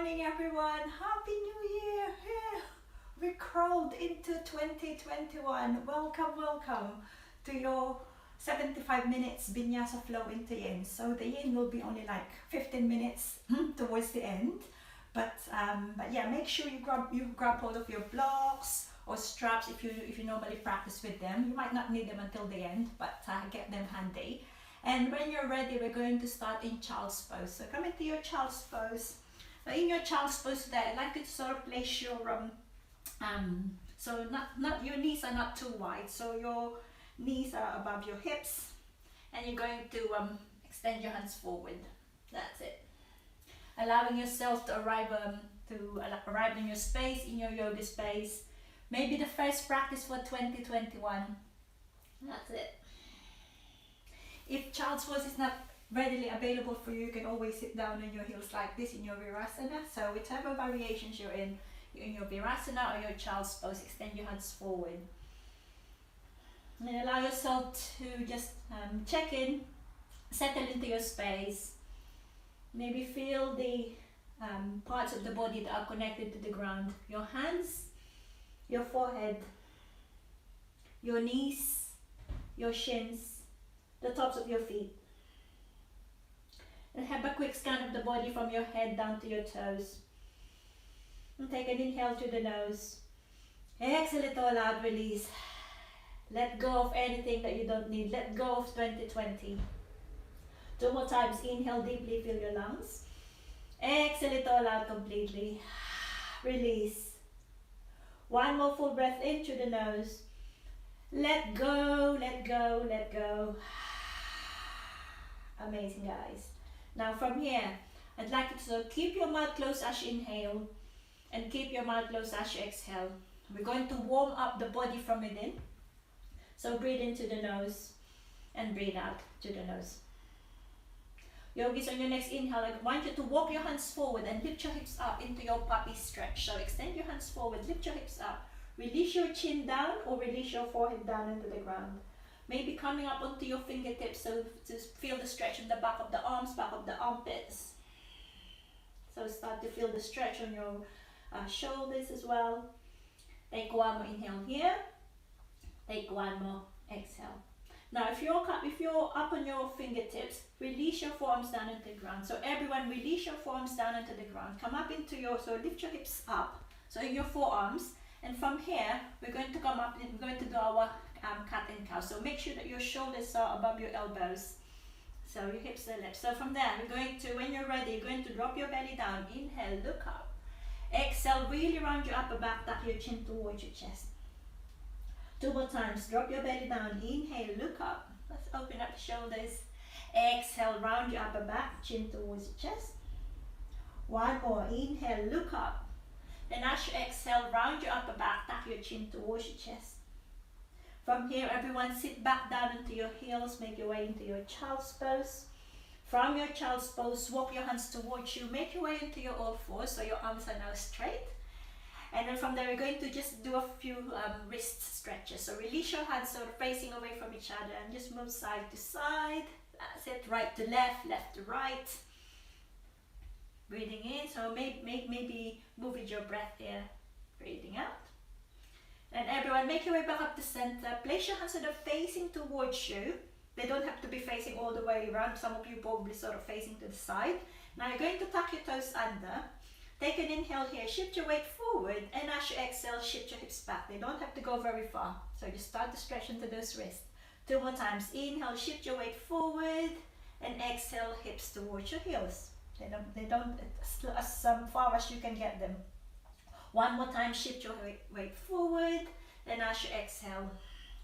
morning everyone, Happy New Year! Yeah. We crawled into 2021. Welcome to your 75 minutes VINYASA flow into YIN. So the YIN will be only like 15 minutes towards the end. But yeah, make sure you grab hold of your blocks or straps if you normally practice with them. You might not need them until the end, but get them handy. And when you're ready, we're going to start in child's pose. So come into your child's pose. Now in your child's pose today, I'd like you to sort of place your so not your knees are not too wide, so your knees are above your hips, and you're going to extend your hands forward. That's it. Allowing yourself to arrive in your space, in your yoga space. Maybe the first practice for 2021. That's it. If child's pose is not readily available for you, you can always sit down on your heels like this in your virasana. So whichever variations you're in your virasana or your child's pose, extend your hands forward. And allow yourself to just check in, settle into your space. Maybe feel the parts of the body that are connected to the ground. Your hands, your forehead, your knees, your shins, the tops of your feet. And have a quick scan of the body from your head down to your toes. And take an inhale through the nose. Exhale it all out, release. Let go of anything that you don't need. Let go of 2020. 2 more times. Inhale deeply, fill your lungs. Exhale it all out completely. Release. 1 more full breath in through the nose. Let go, let go, let go. Amazing, guys. Now from here, I'd like you to keep your mouth closed as you inhale and keep your mouth closed as you exhale. We're going to warm up the body from within. So breathe into the nose and breathe out to the nose. Yogis, on your next inhale, I want you to walk your hands forward and lift your hips up into your puppy stretch. So extend your hands forward, lift your hips up. Release your chin down or release your forehead down into the ground. Maybe coming up onto your fingertips, so to feel the stretch in the back of the arms, back of the armpits. So start to feel the stretch on your shoulders as well. Take 1 more inhale here. Take 1 more exhale. Now if you're up on your fingertips, release your forearms down into the ground. So everyone, release your forearms down into the ground. Come up into so lift your hips up. So in your forearms. And from here, we're going to come up and we're going to do our cat and cow. So make sure that your shoulders are above your elbows. So your hips are left. So from there, we're going to, when you're ready, you're going to drop your belly down. Inhale, look up. Exhale, really round your upper back, tuck your chin towards your chest. 2 more times, drop your belly down. Inhale, look up. Let's open up the shoulders. Exhale, round your upper back, chin towards your chest. 1 more, inhale, look up. Then as you exhale, round your upper back, tuck your chin towards your chest. From here, everyone sit back down into your heels, make your way into your child's pose. From your child's pose, walk your hands towards you, make your way into your all fours, so your arms are now straight. And then from there, we're going to just do a few wrist stretches. So release your hands sort of facing away from each other and just move side to side. That's it, right to left, left to right. Breathing in, so maybe move with your breath here. Breathing out. And everyone, make your way back up to center. Place your hands sort of facing towards you. They don't have to be facing all the way around. Some of you probably sort of facing to the side. Now you're going to tuck your toes under. Take an inhale here, shift your weight forward, and as you exhale, shift your hips back. They don't have to go very far. So just start to stretch into those wrists. 2 more times. Inhale, shift your weight forward, and exhale, hips towards your heels. They don't as far as you can get them. 1 more time, shift your weight forward, and as you exhale,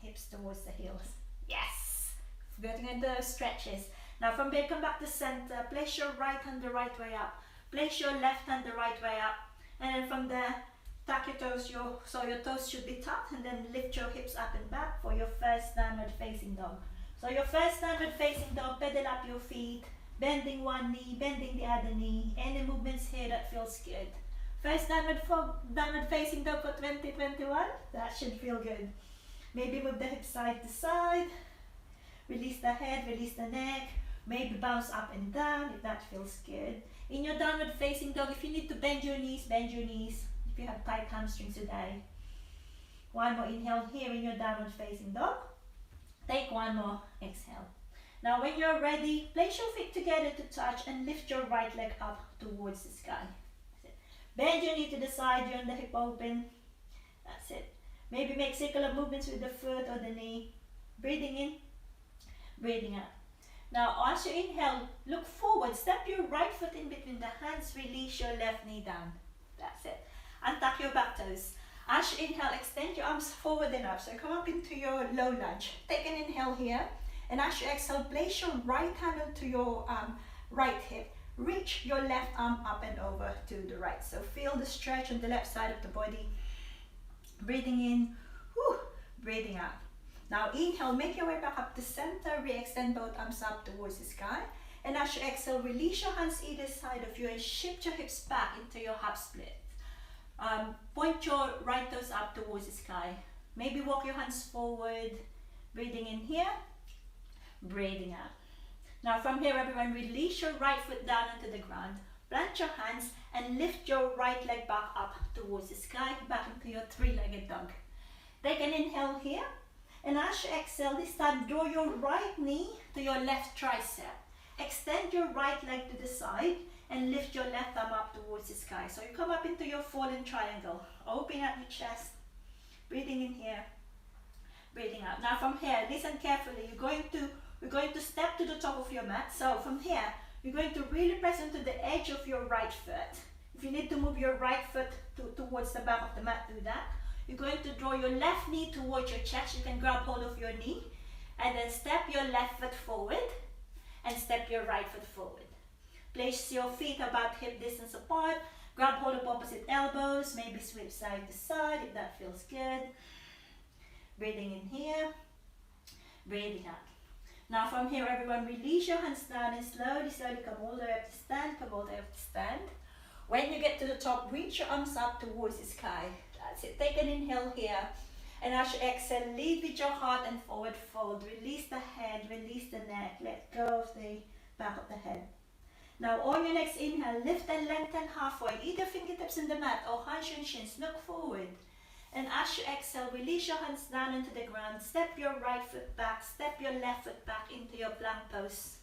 hips towards the heels. Yes! Getting into those stretches. Now from there, come back to center. Place your right hand the right way up. Place your left hand the right way up. And then from there, tuck your toes, so your toes should be tucked, and then lift your hips up and back for your first downward facing dog. So your first downward facing dog, pedal up your feet. Bending one knee, bending the other knee. Any movements here that feels good. First downward facing dog for 2021. That should feel good. Maybe move the hips side to side. Release the head, release the neck. Maybe bounce up and down if that feels good. In your downward facing dog, if you need to bend your knees, bend your knees. If you have tight hamstrings today. One more inhale here in your downward facing dog. Take one more exhale. Now when you're ready, place your feet together to touch and lift your right leg up towards the sky. Bend your knee to the side, you're on the hip open. That's it. Maybe make circular movements with the foot or the knee. Breathing in, breathing out. Now as you inhale, look forward, step your right foot in between the hands, release your left knee down. That's it. Untuck your back toes. As you inhale, extend your arms forward and up. So come up into your low lunge. Take an inhale here. And as you exhale, place your right hand onto your right hip. Reach your left arm up and over to the right. So feel the stretch on the left side of the body. Breathing in, whew, breathing out. Now inhale, make your way back up to center. Re-extend both arms up towards the sky. And as you exhale, release your hands either side of you and shift your hips back into your half split. Point your right toes up towards the sky. Maybe walk your hands forward. Breathing in here, breathing out. Now from here, everyone, release your right foot down onto the ground. Plant your hands and lift your right leg back up towards the sky, back into your three-legged dog. Take an inhale here. And as you exhale, this time draw your right knee to your left tricep. Extend your right leg to the side and lift your left arm up towards the sky. So you come up into your fallen triangle. Open up your chest. Breathing in here. Breathing out. Now from here, listen carefully. We're going to step to the top of your mat. So from here, you're going to really press into the edge of your right foot. If you need to move your right foot towards the back of the mat, do that. You're going to draw your left knee towards your chest. You can grab hold of your knee and then step your left foot forward and step your right foot forward. Place your feet about hip distance apart. Grab hold of opposite elbows. Maybe switch side to side if that feels good. Breathing in here. Breathing out. Now from here, everyone, release your hands down and slowly come all the way up to stand. Come all the way up to stand. When you get to the top, reach your arms up towards the sky. That's it. Take an inhale here. And as you exhale, lead with your heart and forward fold. Release the head, release the neck. Let go of the back of the head. Now on your next inhale, lift and lengthen halfway. Either fingertips in the mat or hands and shins. Look forward. And as you exhale, release your hands down into the ground. Step your right foot back. Step your left foot back into your plank pose.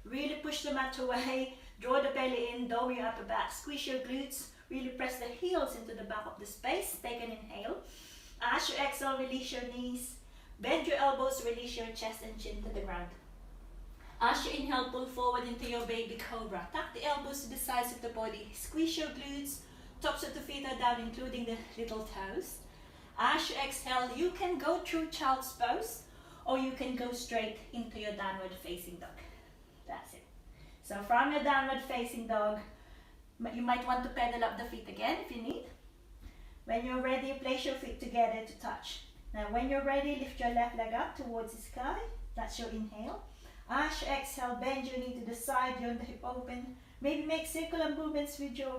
Really push the mat away. Draw the belly in. Lower your upper back. Squeeze your glutes. Really press the heels into the back of the space. Take an inhale. As you exhale, release your knees. Bend your elbows. Release your chest and chin to the ground. As you inhale, pull forward into your baby cobra. Tuck the elbows to the sides of the body. Squeeze your glutes. Tops of the feet are down, including the little toes. As you exhale, you can go through child's pose or you can go straight into your downward facing dog. That's it. So from your downward facing dog, you might want to pedal up the feet again if you need. When you're ready, place your feet together to touch. Now when you're ready, lift your left leg up towards the sky. That's your inhale. As you exhale, bend your knee to the side, you're on the hip open. Maybe make circular movements with your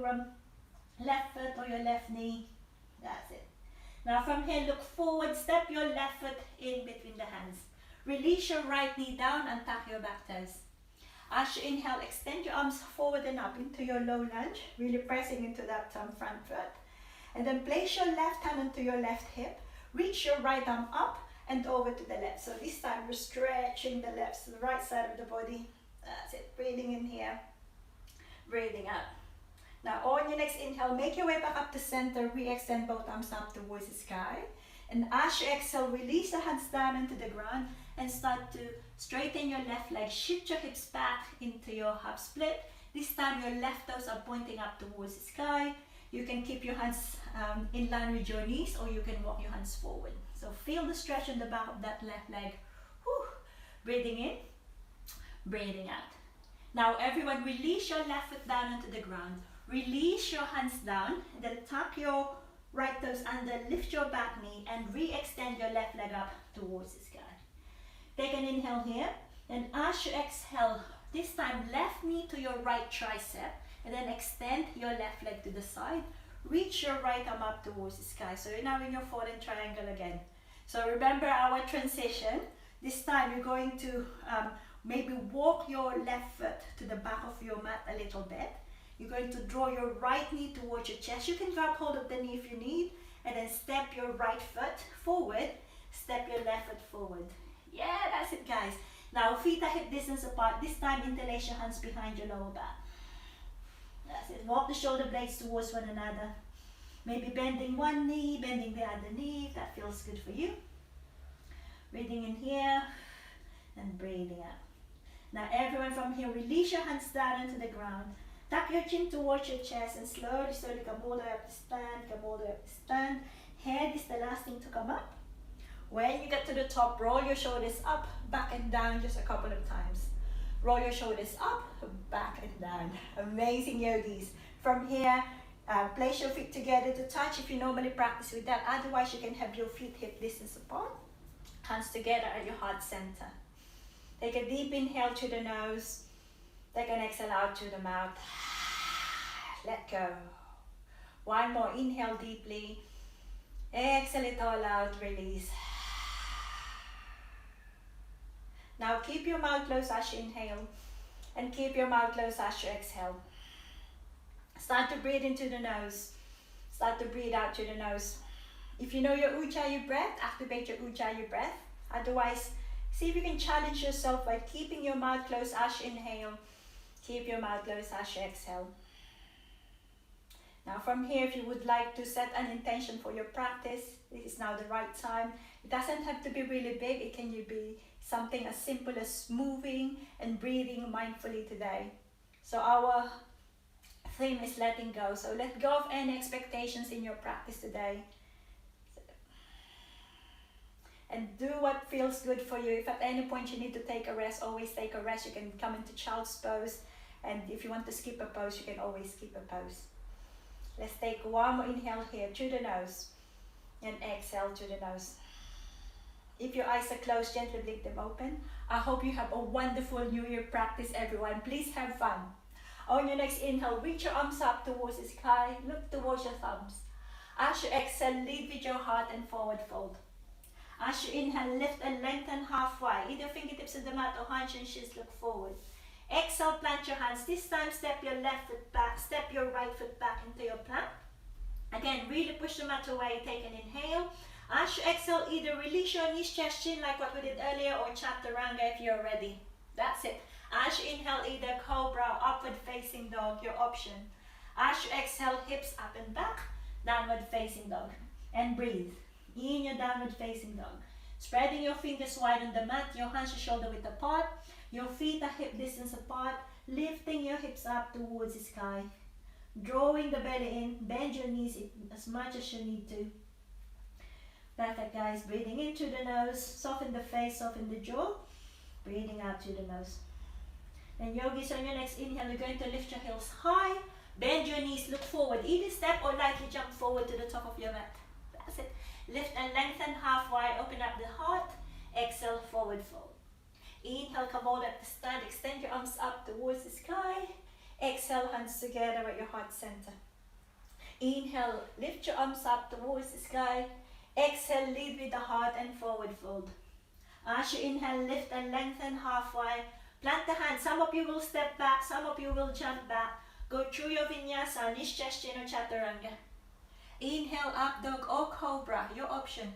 left foot or your left knee. That's it. Now from here, look forward, step your left foot in between the hands. Release your right knee down and tuck your back toes. As you inhale, extend your arms forward and up into your low lunge, really pressing into that front foot. And then place your left hand onto your left hip. Reach your right arm up and over to the left. So this time we're stretching the left, so the right side of the body. That's it. Breathing in here, breathing out. Now on your next inhale, make your way back up to center. Re-extend both arms up towards the sky. And as you exhale, release the hands down into the ground and start to straighten your left leg. Shift your hips back into your half split. This time your left toes are pointing up towards the sky. You can keep your hands in line with your knees or you can walk your hands forward. So feel the stretch in the back of that left leg. Whew. Breathing in, breathing out. Now everyone, release your left foot down onto the ground. Release your hands down, and then tuck your right toes under, lift your back knee and re-extend your left leg up towards the sky. Take an inhale here, and as you exhale, this time left knee to your right tricep, and then extend your left leg to the side. Reach your right arm up towards the sky. So you're now in your fallen triangle again. So remember our transition. This time you're going to Maybe walk your left foot to the back of your mat a little bit. You're going to draw your right knee towards your chest. You can grab hold of the knee if you need, and then step your right foot forward, step your left foot forward. Yeah, that's it, guys. Now feet are hip distance apart. This time interlace your hands behind your lower back. That's it. Walk the shoulder blades towards one another. Maybe bending one knee, bending the other knee, if that feels good for you. Breathing in here and breathing out. Now everyone from here, release your hands down into the ground. Tuck your chin towards your chest and slowly, slowly come all the way up to stand, come all the way up to stand. Head is the last thing to come up. When you get to the top, roll your shoulders up, back and down just a couple of times. Roll your shoulders up, back and down. Amazing, yogis. From here, place your feet together to touch if you normally practice with that. Otherwise, you can have your feet hip distance apart. Hands together at your heart center. Take a deep inhale through the nose. Take an exhale out through the mouth. Let go. One more. Inhale deeply. Exhale it all out. Release. Now keep your mouth closed as you inhale. And keep your mouth closed as you exhale. Start to breathe into the nose. Start to breathe out through the nose. If you know your Ujjayi breath, activate your Ujjayi breath. Otherwise, see if you can challenge yourself by keeping your mouth closed as you inhale. Keep your mouth closed as you exhale. Now from here, if you would like to set an intention for your practice, this is now the right time. It doesn't have to be really big. It can be something as simple as moving and breathing mindfully today. So our theme is letting go. So let go of any expectations in your practice today. And do what feels good for you. If at any point you need to take a rest, always take a rest. You can come into child's pose. And if you want to skip a pose, you can always skip a pose. Let's take one more inhale here through the nose. And exhale through the nose. If your eyes are closed, gently blink them open. I hope you have a wonderful New Year practice, everyone. Please have fun. On your next inhale, reach your arms up towards the sky. Look towards your thumbs. As you exhale, lead with your heart and forward fold. As you inhale, lift and lengthen half wide. Either fingertips in the mat or hands and shins look forward. Exhale, plant your hands. This time, step your left foot back, step your right foot back into your plank. Again, really push the mat away. Take an inhale. As you exhale, either release your knees, chest, chin like what we did earlier, or chaturanga if you're ready. That's it. As you inhale, either cobra or upward facing dog, your option. As you exhale, hips up and back, downward facing dog. And breathe. In your downward facing dog. Spreading your fingers wide on the mat, your hands are shoulder width apart. Your feet are hip distance apart. Lifting your hips up towards the sky. Drawing the belly in. Bend your knees as much as you need to. Perfect, guys. Breathing in through the nose. Soften the face, soften the jaw. Breathing out through the nose. And yogis, on your next inhale, you're going to lift your heels high. Bend your knees, look forward. Either step or lightly jump forward to the top of your mat. That's it. Lift and lengthen half wide. Open up the heart. Exhale, forward fold. Inhale, come all up to stand. Extend your arms up towards the sky. Exhale, hands together at your heart center. Inhale, lift your arms up towards the sky. Exhale, lead with the heart and forward fold. As you inhale, lift and lengthen half wide. Plant the hands. Some of you will step back. Some of you will jump back. Go through your vinyasa, niche chest, chin or chaturanga. Inhale, up dog or cobra, your option.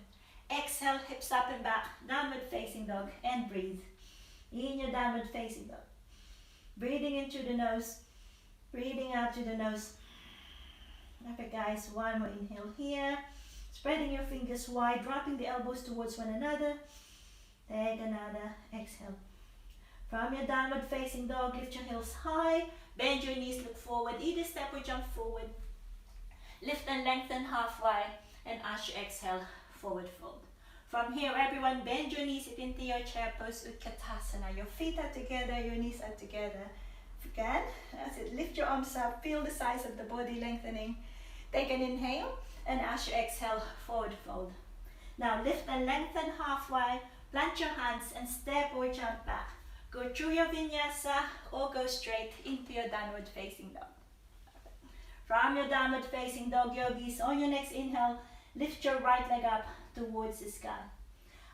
Exhale, hips up and back, downward facing dog, and breathe. In your downward facing dog. Breathing in through the nose, breathing out through the nose. Okay, guys, one more inhale here. Spreading your fingers wide, dropping the elbows towards one another. Take another exhale. From your downward facing dog, lift your heels high. Bend your knees, look forward. Either step or jump forward. Lift and lengthen half wide. And as you exhale, forward fold. From here, everyone, bend your knees into your chair pose, Utkatasana. Your feet are together, your knees are together. If you can, that's it. Lift your arms up, feel the size of the body lengthening. Take an inhale, and as you exhale, forward fold. Now lift and lengthen half wide. Plant your hands and step or jump back. Go through your vinyasa or go straight into your downward facing dog. From your downward facing dog, yogis, on your next inhale, lift your right leg up towards the sky.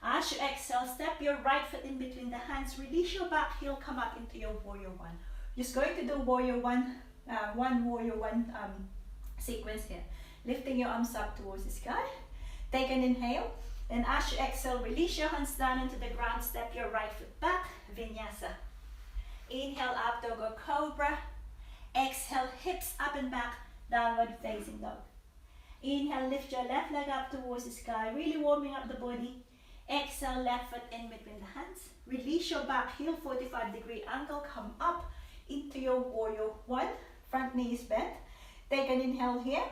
As you exhale, step your right foot in between the hands, release your back heel, come up into your warrior one. Just going to do warrior one, warrior one sequence here. Lifting your arms up towards the sky. Take an inhale, and as you exhale, release your hands down into the ground, step your right foot back, vinyasa. Inhale up, go cobra. Exhale, hips up and back, downward facing dog. Inhale, lift your left leg up towards the sky, really warming up the body. Exhale, left foot in between the hands. Release your back heel, 45-degree angle, come up into your warrior one. Front knee is bent. Take an inhale here.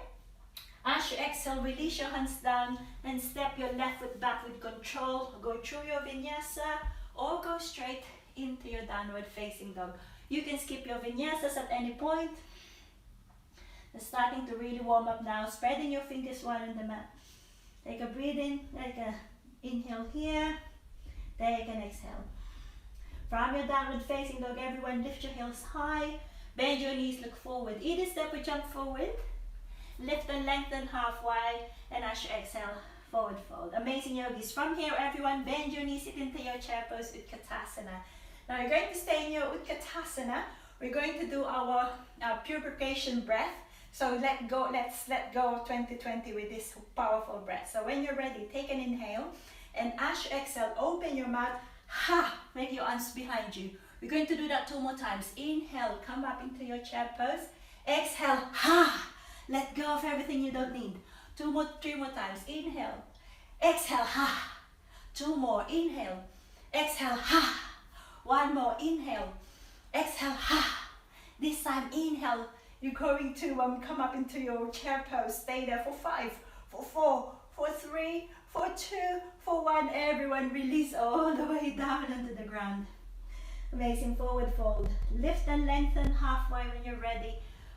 As you exhale, release your hands down and step your left foot back with control. Go through your vinyasa or go straight into your downward facing dog. You can skip your vinyasas at any point. It's starting to really warm up now. Spreading your fingers wide on the mat. Take a breathe in, take an inhale here. Take an exhale. From your downward facing dog, everyone lift your heels high. Bend your knees, look forward. Either step or jump forward. Lift and lengthen halfway, and as you exhale, forward fold. Amazing yogis. From here, everyone, bend your knees, sit into your chair pose, Utkatasana. Now you're going to stay in your Utkatasana. We're going to do our purification breath. So let's let go of 2020 with this powerful breath. So when you're ready, take an inhale, and as you exhale, open your mouth, ha, make your arms behind you. We're going to do that 2 more times. Inhale, come up into your chair pose. Exhale, ha, let go of everything you don't need. 3 more times. Inhale, exhale, ha. 2 more. Inhale, exhale, ha. 1 more. Inhale, exhale, ha. This time, inhale. You're going to come up into your chair pose. Stay there for 5, for 4, for 3, for 2, for 1. Everyone release all the way down onto the ground. Amazing. Forward fold. Lift and lengthen halfway when you're ready.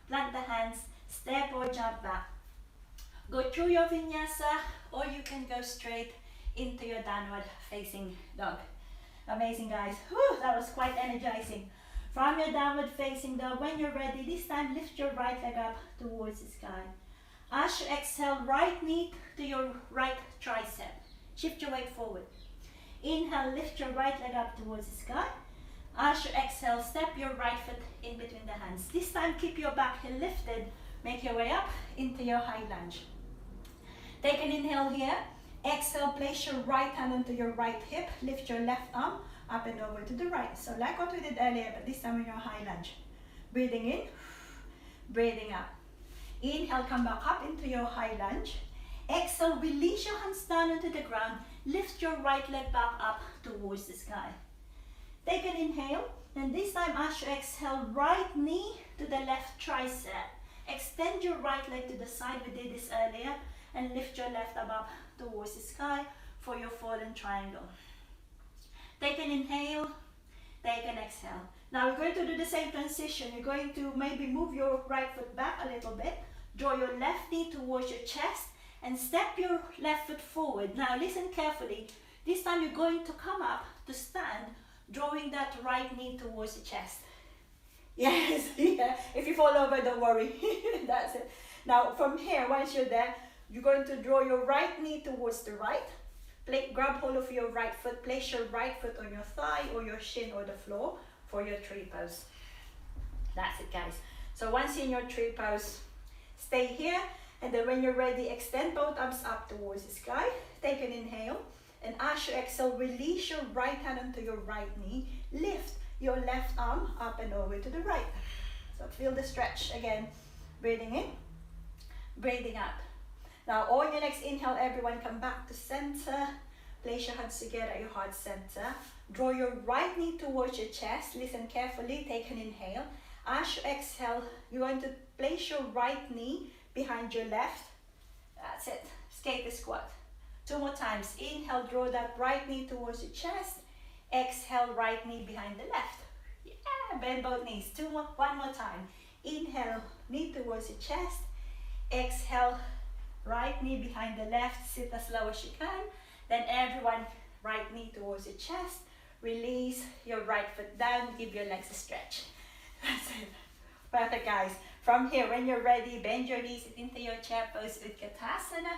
Plant the hands. Step or jump back. Go through your vinyasa, or you can go straight into your downward facing dog. Amazing, guys. Whew, that was quite energizing. From your downward facing dog, when you're ready, this time lift your right leg up towards the sky. As you exhale, right knee to your right tricep. Shift your weight forward. Inhale, lift your right leg up towards the sky. As you exhale, step your right foot in between the hands. This time, keep your back heel lifted. Make your way up into your high lunge. Take an inhale here. Exhale, place your right hand onto your right hip. Lift your left arm up and over to the right. So like what we did earlier, but this time in your high lunge. Breathing in, breathing out. Inhale, come back up into your high lunge. Exhale, release your hands down onto the ground. Lift your right leg back up towards the sky. Take an inhale, and this time as you exhale, right knee to the left tricep. Extend your right leg to the side, we did this earlier, and lift your left arm up towards the sky for your fallen triangle. Take an inhale, take an exhale. Now we're going to do the same transition. You're going to maybe move your right foot back a little bit, draw your left knee towards your chest, and step your left foot forward. Now listen carefully. This time you're going to come up to stand, drawing that right knee towards the chest. Yes, yeah. If you fall over, don't worry. That's it. Now from here, once you're there, you're going to draw your right knee towards the right. Grab hold of your right foot. Place your right foot on your thigh or your shin or the floor for your tree pose. That's it, guys. So once in your tree pose, stay here. And then when you're ready, extend both arms up towards the sky. Take an inhale. And as you exhale, release your right hand onto your right knee. Lift your left arm up and over to the right. So feel the stretch again. Breathing in, breathing out. Now on your next inhale, everyone come back to center. Place your hands together at your heart center. Draw your right knee towards your chest. Listen carefully, take an inhale. As you exhale, you're going to place your right knee behind your left. That's it, skate the squat. 2 more times. Inhale, draw that right knee towards your chest. Exhale, right knee behind the left. Yeah, bend both knees. 1 more time. Inhale, knee towards your chest. Exhale, right knee behind the left. Sit as low as you can. Then everyone, right knee towards your chest. Release your right foot down. Give your legs a stretch. That's it. Perfect, guys. From here, when you're ready, bend your knees into your chair pose, Utkatasana.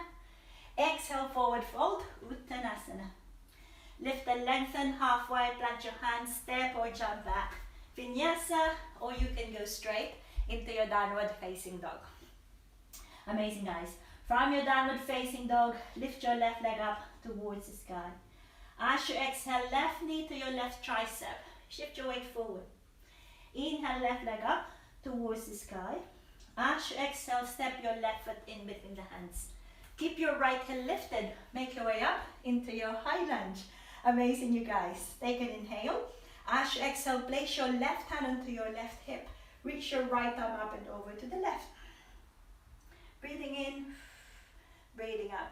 Exhale, forward fold, Uttanasana. Lift and lengthen halfway, plant your hands, step or jump back. Vinyasa, or you can go straight into your downward facing dog. Amazing, guys. From your downward facing dog, lift your left leg up towards the sky. As you exhale, left knee to your left tricep. Shift your weight forward. Inhale, left leg up towards the sky. As you exhale, step your left foot in between the hands. Keep your right heel lifted. Make your way up into your high lunge. Amazing, you guys. Take an inhale. As you exhale, place your left hand onto your left hip. Reach your right arm up and over to the left. Breathing in, breathing out.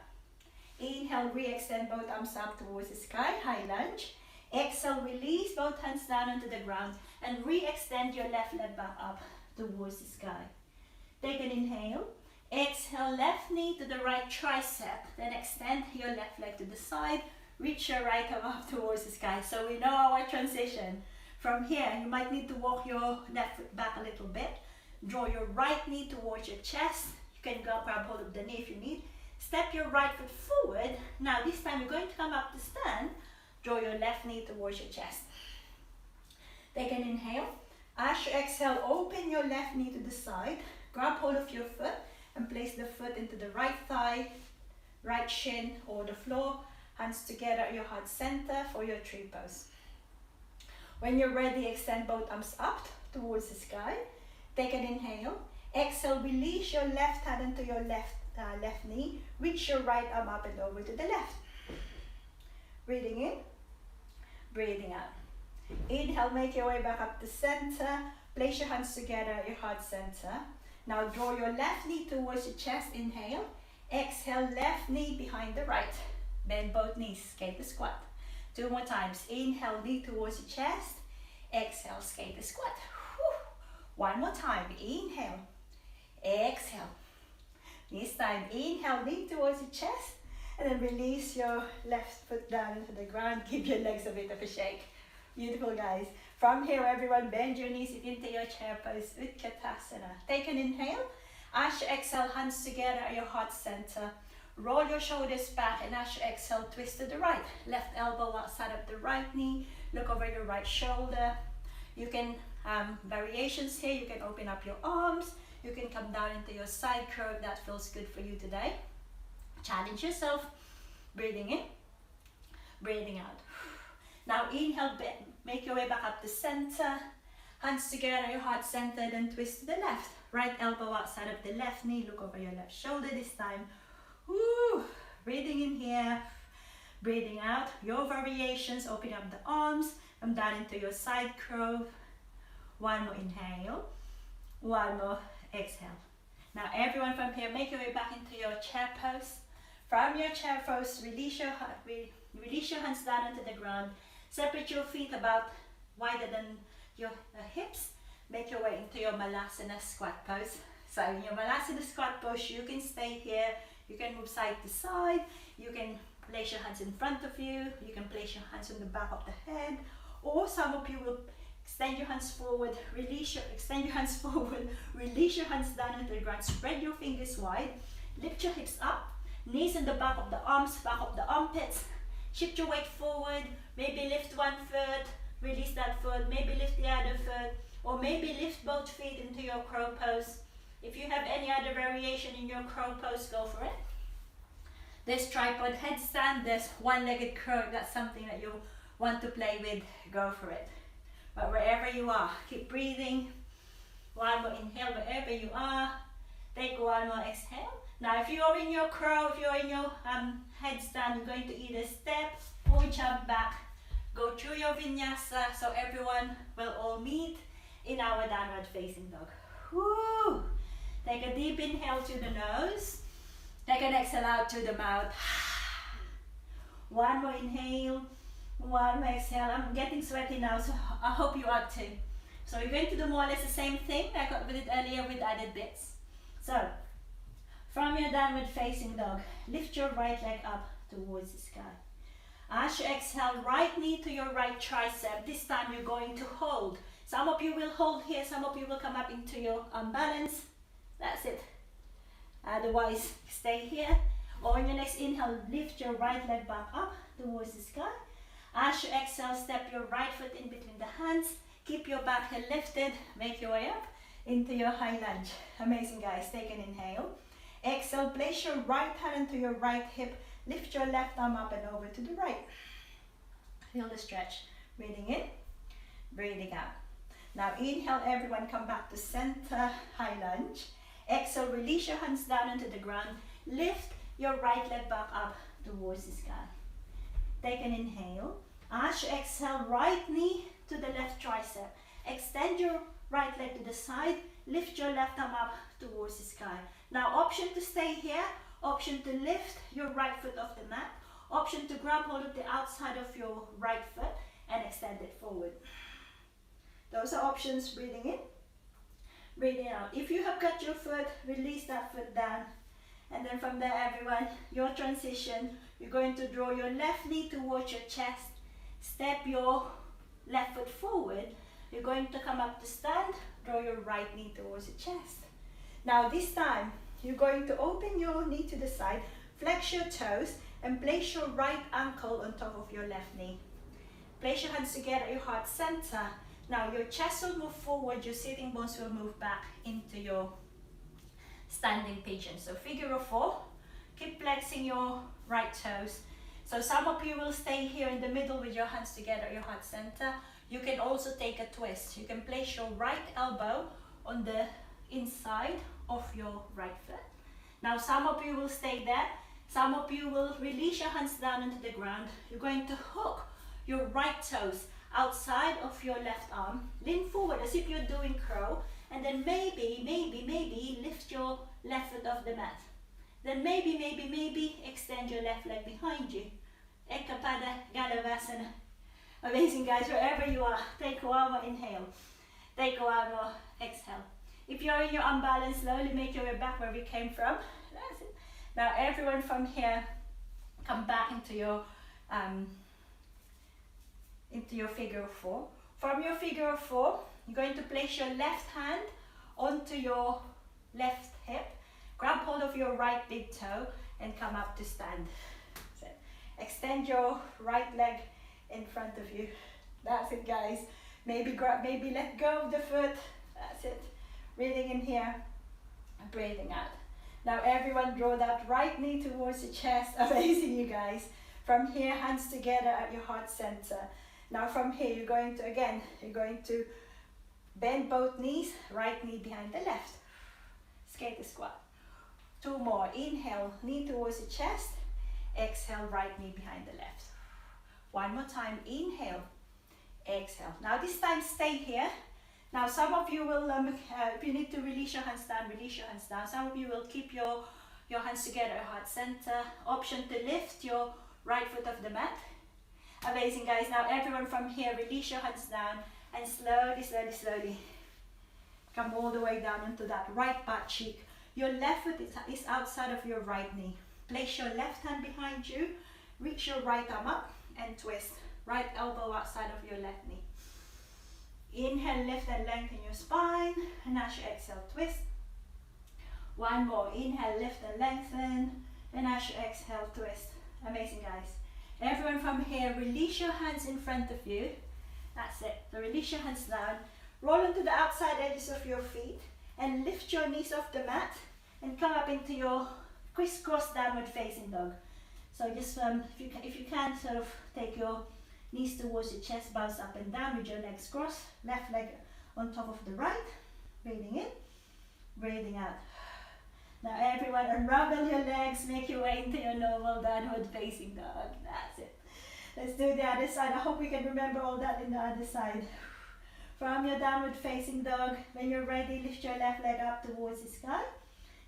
Inhale, re-extend both arms up towards the sky, high lunge. Exhale, release both hands down onto the ground and re-extend your left leg back up towards the sky. Take an inhale. Exhale, left knee to the right tricep. Then extend your left leg to the side. Reach your right arm up towards the sky. So we know our transition. From here, you might need to walk your left foot back a little bit. Draw your right knee towards your chest. You can grab hold of the knee if you need. Step your right foot forward. Now this time you're going to come up to stand. Draw your left knee towards your chest. Take an inhale. As you exhale, open your left knee to the side. Grab hold of your foot and place the foot into the right thigh, right shin or the floor. Hands together at your heart center for your tree pose. When you're ready, extend both arms up towards the sky. Take an inhale. Exhale, release your left hand into your left knee. Reach your right arm up and over to the left. Breathing in, breathing out. Inhale, make your way back up to center. Place your hands together at your heart center. Now draw your left knee towards your chest. Inhale. Exhale, left knee behind the right. Bend both knees, skate the squat. 2 more times. Inhale, knee towards your chest. Exhale, skate the squat. Whew. 1 more time. Inhale. Exhale. This time, inhale, knee towards your chest. And then release your left foot down into the ground. Give your legs a bit of a shake. Beautiful, guys. From here, everyone, bend your knees into your chair pose, Utkatasana. Take an inhale. As you exhale, hands together at your heart center. Roll your shoulders back, and as you exhale, twist to the right. Left elbow outside of the right knee. Look over your right shoulder. You can, variations here, you can open up your arms. You can come down into your side crow if that feels good for you today. Challenge yourself. Breathing in, breathing out. Now inhale, make your way back up to center. Hands together at your heart center, then twist to the left. Right elbow outside of the left knee. Look over your left shoulder this time. Woo. Breathing in here, breathing out. Your variations, open up the arms, come down into your side crow. 1 more inhale, 1 more exhale. Now everyone from here, make your way back into your chair pose. From your chair pose, release your hands down onto the ground. Separate your feet about wider than your hips. Make your way into your Malasana squat pose. So in your Malasana squat pose, you can stay here. You can move side to side. You can place your hands in front of you. You can place your hands on the back of the head. Or some of you will extend your hands forward, extend your hands forward, release your hands down into the ground, spread your fingers wide, lift your hips up, knees in the back of the arms, back of the armpits, shift your weight forward, maybe lift one foot, release that foot, maybe lift the other foot, or maybe lift both feet into your crow pose. If you have any other variation in your crow pose, go for it. There's tripod headstand, there's one-legged crow, if that's something that you want to play with, go for it. But wherever you are, keep breathing. 1 more inhale wherever you are. Take 1 more exhale. Now if you're in your crow, if you're in your headstand, you're going to either step or jump back. Go through your vinyasa so everyone will all meet in our downward facing dog. Woo! Take a deep inhale to the nose. Take an exhale out to the mouth. 1 more inhale. 1 more exhale. I'm getting sweaty now, so I hope you are too. So we're going to do more or less the same thing like I did earlier with added bits. So, from your downward facing dog, lift your right leg up towards the sky. As you exhale, right knee to your right tricep. This time you're going to hold. Some of you will hold here, some of you will come up into your balance. That's it. Otherwise, stay here. Or on your next inhale, lift your right leg back up towards the sky. As you exhale, step your right foot in between the hands. Keep your back heel lifted. Make your way up into your high lunge. Amazing, guys. Take an inhale. Exhale, place your right hand into your right hip. Lift your left arm up and over to the right. Feel the stretch. Breathing in, breathing out. Now inhale, everyone, come back to center, high lunge. Exhale, release your hands down into the ground. Lift your right leg back up towards the sky. Take an inhale. As you exhale, right knee to the left tricep. Extend your right leg to the side. Lift your left arm up towards the sky. Now option to stay here, option to lift your right foot off the mat, option to grab hold of the outside of your right foot and extend it forward. Those are options. Breathing in, breathing out. If you have got your foot, release that foot down. And then from there, everyone, your transition, you're going to draw your left knee towards your chest, step your left foot forward. You're going to come up to stand, draw your right knee towards the chest. Now this time, you're going to open your knee to the side, flex your toes, and place your right ankle on top of your left knee. Place your hands together at your heart center. Now your chest will move forward, your sitting bones will move back into your standing pigeon. So figure of 4, keep flexing your right toes. So some of you will stay here in the middle with your hands together at your heart center. You can also take a twist. You can place your right elbow on the inside of your right foot. Now some of you will stay there. Some of you will release your hands down into the ground. You're going to hook your right toes outside of your left arm. Lean forward as if you're doing crow. And then maybe lift your left foot off the mat. Then maybe extend your left leg behind you. Ekapada Galavasana. Amazing, guys. Wherever you are, take one more inhale. Take one more exhale. If you're in your unbalance, slowly make your way back where we came from. That's it. Now everyone from here, come back into your figure of 4. From your figure of 4, you're going to place your left hand onto your left hip, grab hold of your right big toe, and come up to stand. So, extend your right leg in front of you. That's it, guys. Maybe let go of the foot. That's it. Breathing in here, breathing out. Now everyone draw that right knee towards the chest. Amazing, you guys. From here, hands together at your heart center. Now from here, you're going to bend both knees, right knee behind the left. Skate the squat. 2 more. Inhale, knee towards the chest. Exhale, right knee behind the left. 1 more time. Inhale, exhale. Now this time, stay here. Now some of you will, if you need to release your hands down, release your hands down. Some of you will keep your hands together at heart center. Option to lift your right foot off the mat. Amazing, guys. Now everyone from here, release your hands down and slowly come all the way down into that right butt cheek. Your left foot is outside of your right knee. Place your left hand behind you, reach your right arm up and twist. Right elbow outside of your left knee. Inhale, lift and lengthen your spine, and as you exhale, twist. 1 more. Inhale, lift and lengthen, and as you exhale, twist. Amazing, guys. Everyone from here, release your hands in front of you. That's it. So release your hands down. Roll into the outside edges of your feet and lift your knees off the mat and come up into your crisscross downward facing dog. So just if you can, sort of take your knees towards your chest, bounce up and down with your legs crossed. Left leg on top of the right. Breathing in, breathing out. Now everyone, unravel your legs, make your way into your normal downward facing dog. That's it. Let's do the other side. I hope we can remember all that in the other side. From your downward facing dog, when you're ready, lift your left leg up towards the sky.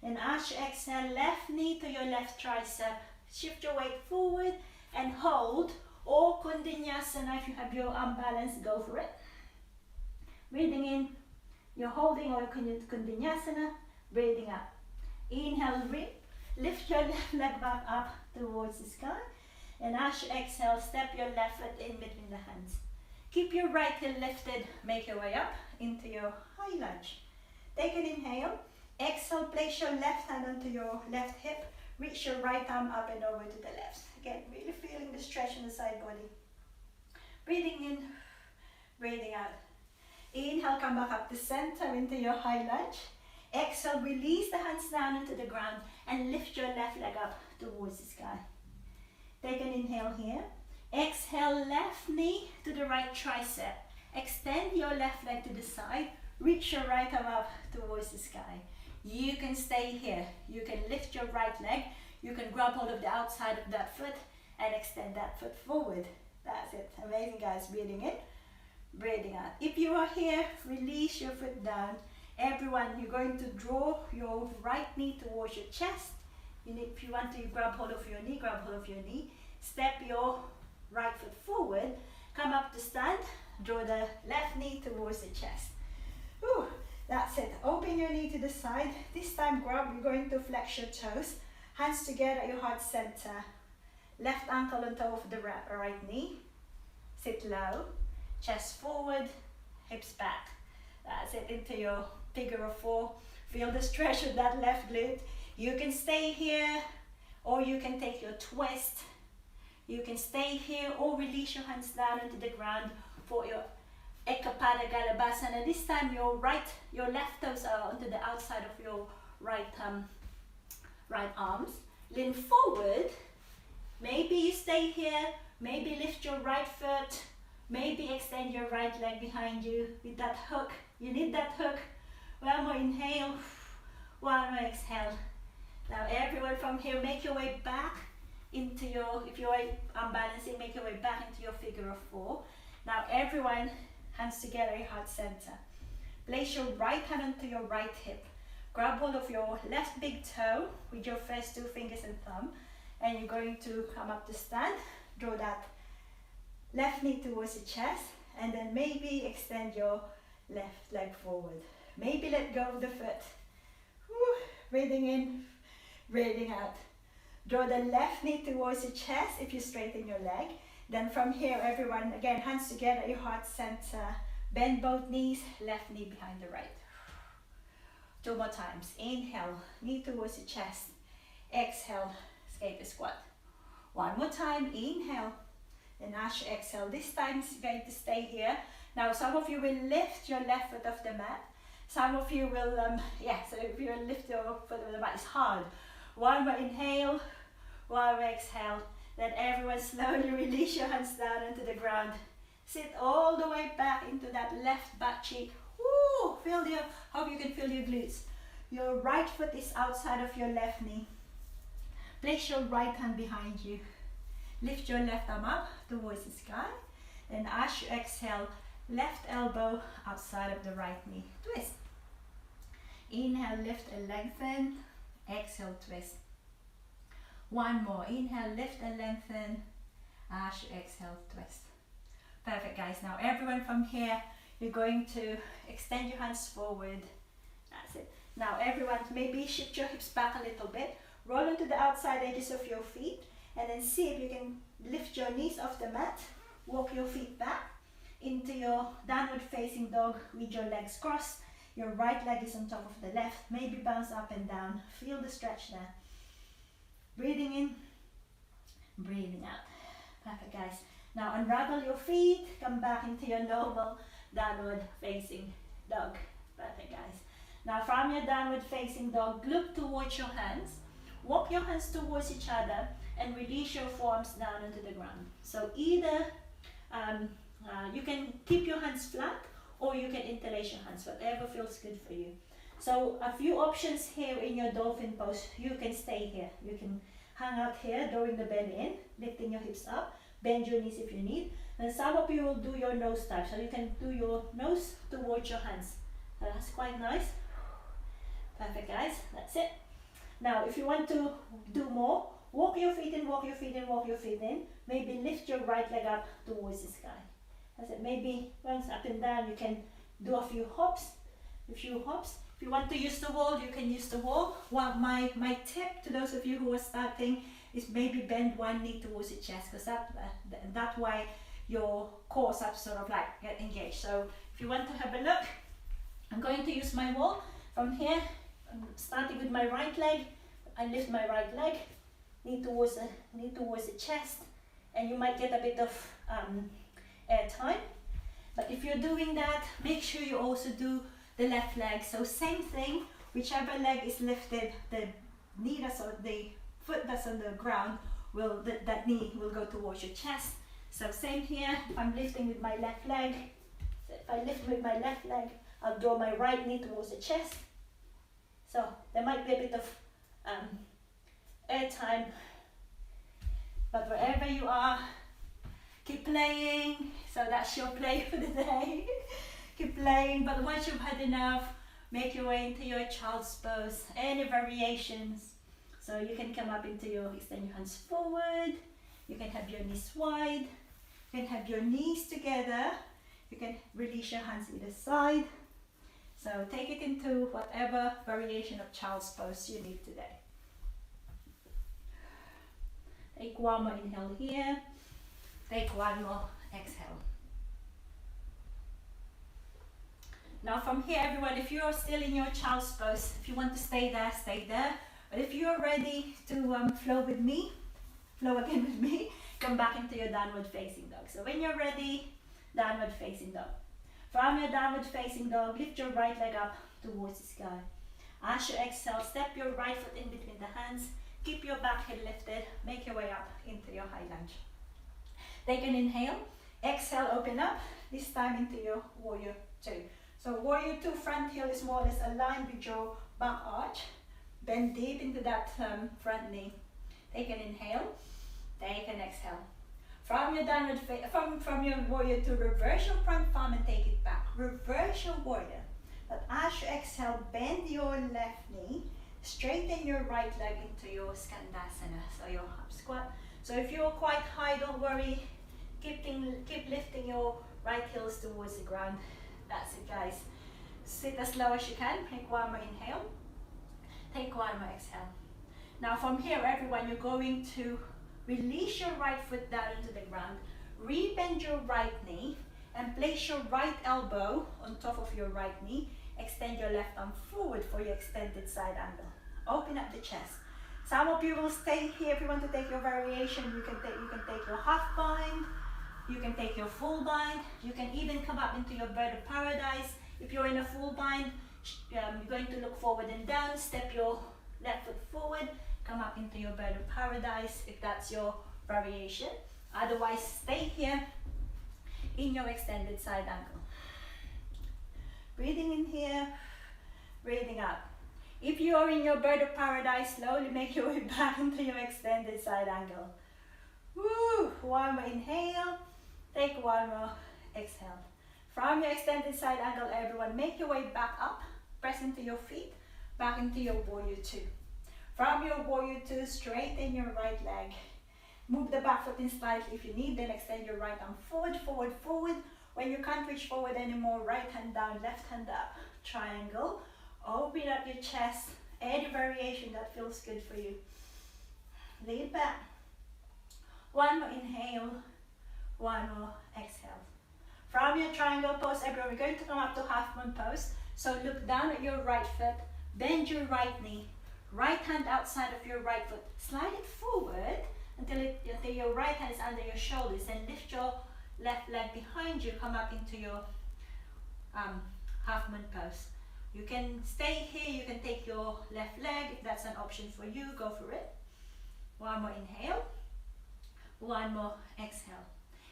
And as you exhale, left knee to your left tricep. Shift your weight forward and hold. Or VINYASA, if you have your unbalance, go for it. Breathing in, you're holding or VINYASA. Breathing out. Inhale, lift your left leg back up towards the sky. And as you exhale, step your left foot in between the hands. Keep your right heel lifted, make your way up into your high lunge. Take an inhale. Exhale, place your left hand onto your left hip. Reach your right arm up and over to the left. Again, really feeling the stretch in the side body. Breathing in, breathing out. Inhale, come back up to center into your high lunge. Exhale, release the hands down into the ground and lift your left leg up towards the sky. Take an inhale here. Exhale, left knee to the right tricep. Extend your left leg to the side. Reach your right arm up towards the sky. You can stay here. You can lift your right leg. You can grab hold of the outside of that foot and extend that foot forward. That's it. Amazing, guys. Breathing in, breathing out. If you are here, release your foot down. Everyone, you're going to draw your right knee towards your chest. If you want to grab hold of your knee, grab hold of your knee. Step your right foot forward. Come up to stand. Draw the left knee towards the chest. Whew, that's it. Open your knee to the side. This time, you're going to flex your toes. Hands together at your heart center. Left ankle on top of the right knee. Sit low. Chest forward. Hips back. That's it. Into your figure of four. Feel the stretch of that left glute. You can stay here or you can take your twist. You can stay here or release your hands down into the ground for your Ekapada Galabasana. This time your left toes are onto the outside of your right arms. Lean forward. Maybe you stay here. Maybe lift your right foot. Maybe extend your right leg behind you with that hook. You need that hook. One more inhale. One more exhale. Now everyone from here, make your way back into your, if you're unbalancing, make your way back into your figure of four. Now everyone, hands together, your heart center. Place your right hand onto your right hip. Grab hold of your left big toe with your first two fingers and thumb. And you're going to come up to stand. Draw that left knee towards the chest. And then maybe extend your left leg forward. Maybe let go of the foot. Whew. Breathing in, breathing out. Draw the left knee towards the chest if you straighten your leg. Then from here, everyone, again, hands together at your heart center. Bend both knees, left knee behind the right. Two more times. Inhale, knee towards the chest. Exhale, escape the squat. One more time. Inhale. Then as you exhale, this time is going to stay here. Now, some of you will lift your left foot off the mat. Some of you will, so if you lift your foot off the mat, it's hard. One more inhale, one more exhale. Then everyone slowly release your hands down into the ground. Sit all the way back into that left butt cheek. Woo! Hope you can feel your glutes. Your right foot is outside of your left knee. Place your right hand behind you. Lift your left arm up towards the sky. And as you exhale, left elbow outside of the right knee. Twist. Inhale, lift and lengthen. Exhale, twist. One more. Inhale, lift and lengthen. As you exhale, twist. Perfect, guys. Now everyone from here, you're going to extend your hands forward. That's it. Now everyone, maybe shift your hips back a little bit. Roll onto the outside edges of your feet. And then see if you can lift your knees off the mat. Walk your feet back into your downward facing dog with your legs crossed. Your right leg is on top of the left. Maybe bounce up and down. Feel the stretch there. Breathing in, breathing out. Perfect, guys. Now unravel your feet. Come back into your normal downward facing dog. Perfect, guys. Now from your downward facing dog, look towards your hands. Walk your hands towards each other and release your forearms down into the ground. So either you can keep your hands flat or you can interlace your hands, whatever feels good for you. So a few options here in your dolphin pose. You can stay here. You can hang out here, drawing the belly in, lifting your hips up, bend your knees if you need. And some of you will do your nose touch. So you can do your nose towards your hands. That's quite nice. Perfect, guys. That's it. Now, if you want to do more, walk your feet in, walk your feet in, walk your feet in. Maybe lift your right leg up towards the sky. As it maybe bounce up and down. You can do a few hops. If you want to use the wall, you can use the wall. Well, my tip to those of you who are starting is maybe bend one knee towards the chest, because that way your core up sort of like get engaged. So if you want to have a look, I'm going to use my wall from here. I'm starting with my right leg. I lift my right leg, knee towards the chest, and you might get a bit of air time. But if you're doing that, make sure you also do the left leg. So same thing, whichever leg is lifted, the knee that's on the foot that's on the ground, that knee will go towards your chest. So same here, if I'm lifting with my left leg, so if I lift with my left leg, I'll draw my right knee towards the chest. So there might be a bit of air time, but wherever you are, keep playing. So that's your play for the day. Keep playing, but once you've had enough, make your way into your child's pose. Any variations. So you can come up into your, extend your hands forward. You can have your knees wide. You can have your knees together. You can release your hands either side. So take it into whatever variation of child's pose you need today. Take one more inhale here. Take one more exhale. Now from here, everyone, if you're still in your child's pose, if you want to stay there, stay there. But if you're ready to flow with me, flow again with me, come back into your downward facing dog. So when you're ready, downward facing dog. From your downward facing dog, lift your right leg up towards the sky. As you exhale, step your right foot in between the hands, keep your back heel lifted, make your way up into your high lunge. Take an inhale, exhale, open up, this time into your warrior two. So warrior two, front heel is more or less aligned with your back arch. Bend deep into that front knee. Take an inhale, take an exhale. From your downward from your warrior two, reverse your front palm and take it back. Reverse your warrior. But as you exhale, bend your left knee, straighten your right leg into your skandasana, so your half squat. So if you're quite high, don't worry. Keep lifting your right heels towards the ground. That's it, guys. Sit as low as you can. Take one more inhale. Take one more exhale. Now from here, everyone, you're going to release your right foot down into the ground. Rebend your right knee and place your right elbow on top of your right knee. Extend your left arm forward for your extended side angle. Open up the chest. Some of you will stay here if you want to take your variation. You can take your half bind. You can take your full bind. You can even come up into your bird of paradise. If you're in a full bind, you're going to look forward and down. Step your left foot forward. Come up into your bird of paradise if that's your variation. Otherwise, stay here in your extended side angle. Breathing in here, breathing out. If you are in your bird of paradise, slowly make your way back into your extended side angle. Woo! One more inhale, take one more exhale. From your extended side angle, everyone, make your way back up, press into your feet, back into your warrior two. From your warrior two, straighten your right leg. Move the back foot in slightly if you need, then extend your right arm forward, forward, forward. When you can't reach forward anymore, right hand down, left hand up, triangle. Open up your chest, any variation that feels good for you. Lean back. One more inhale, one more exhale. From your triangle pose, everyone, we're going to come up to half moon pose. So look down at your right foot, bend your right knee, right hand outside of your right foot. Slide it forward until your right hand is under your shoulders, and lift your left leg behind you, come up into your half moon pose. You can stay here, you can take your left leg if that's an option for you, go for it. One more inhale, one more exhale.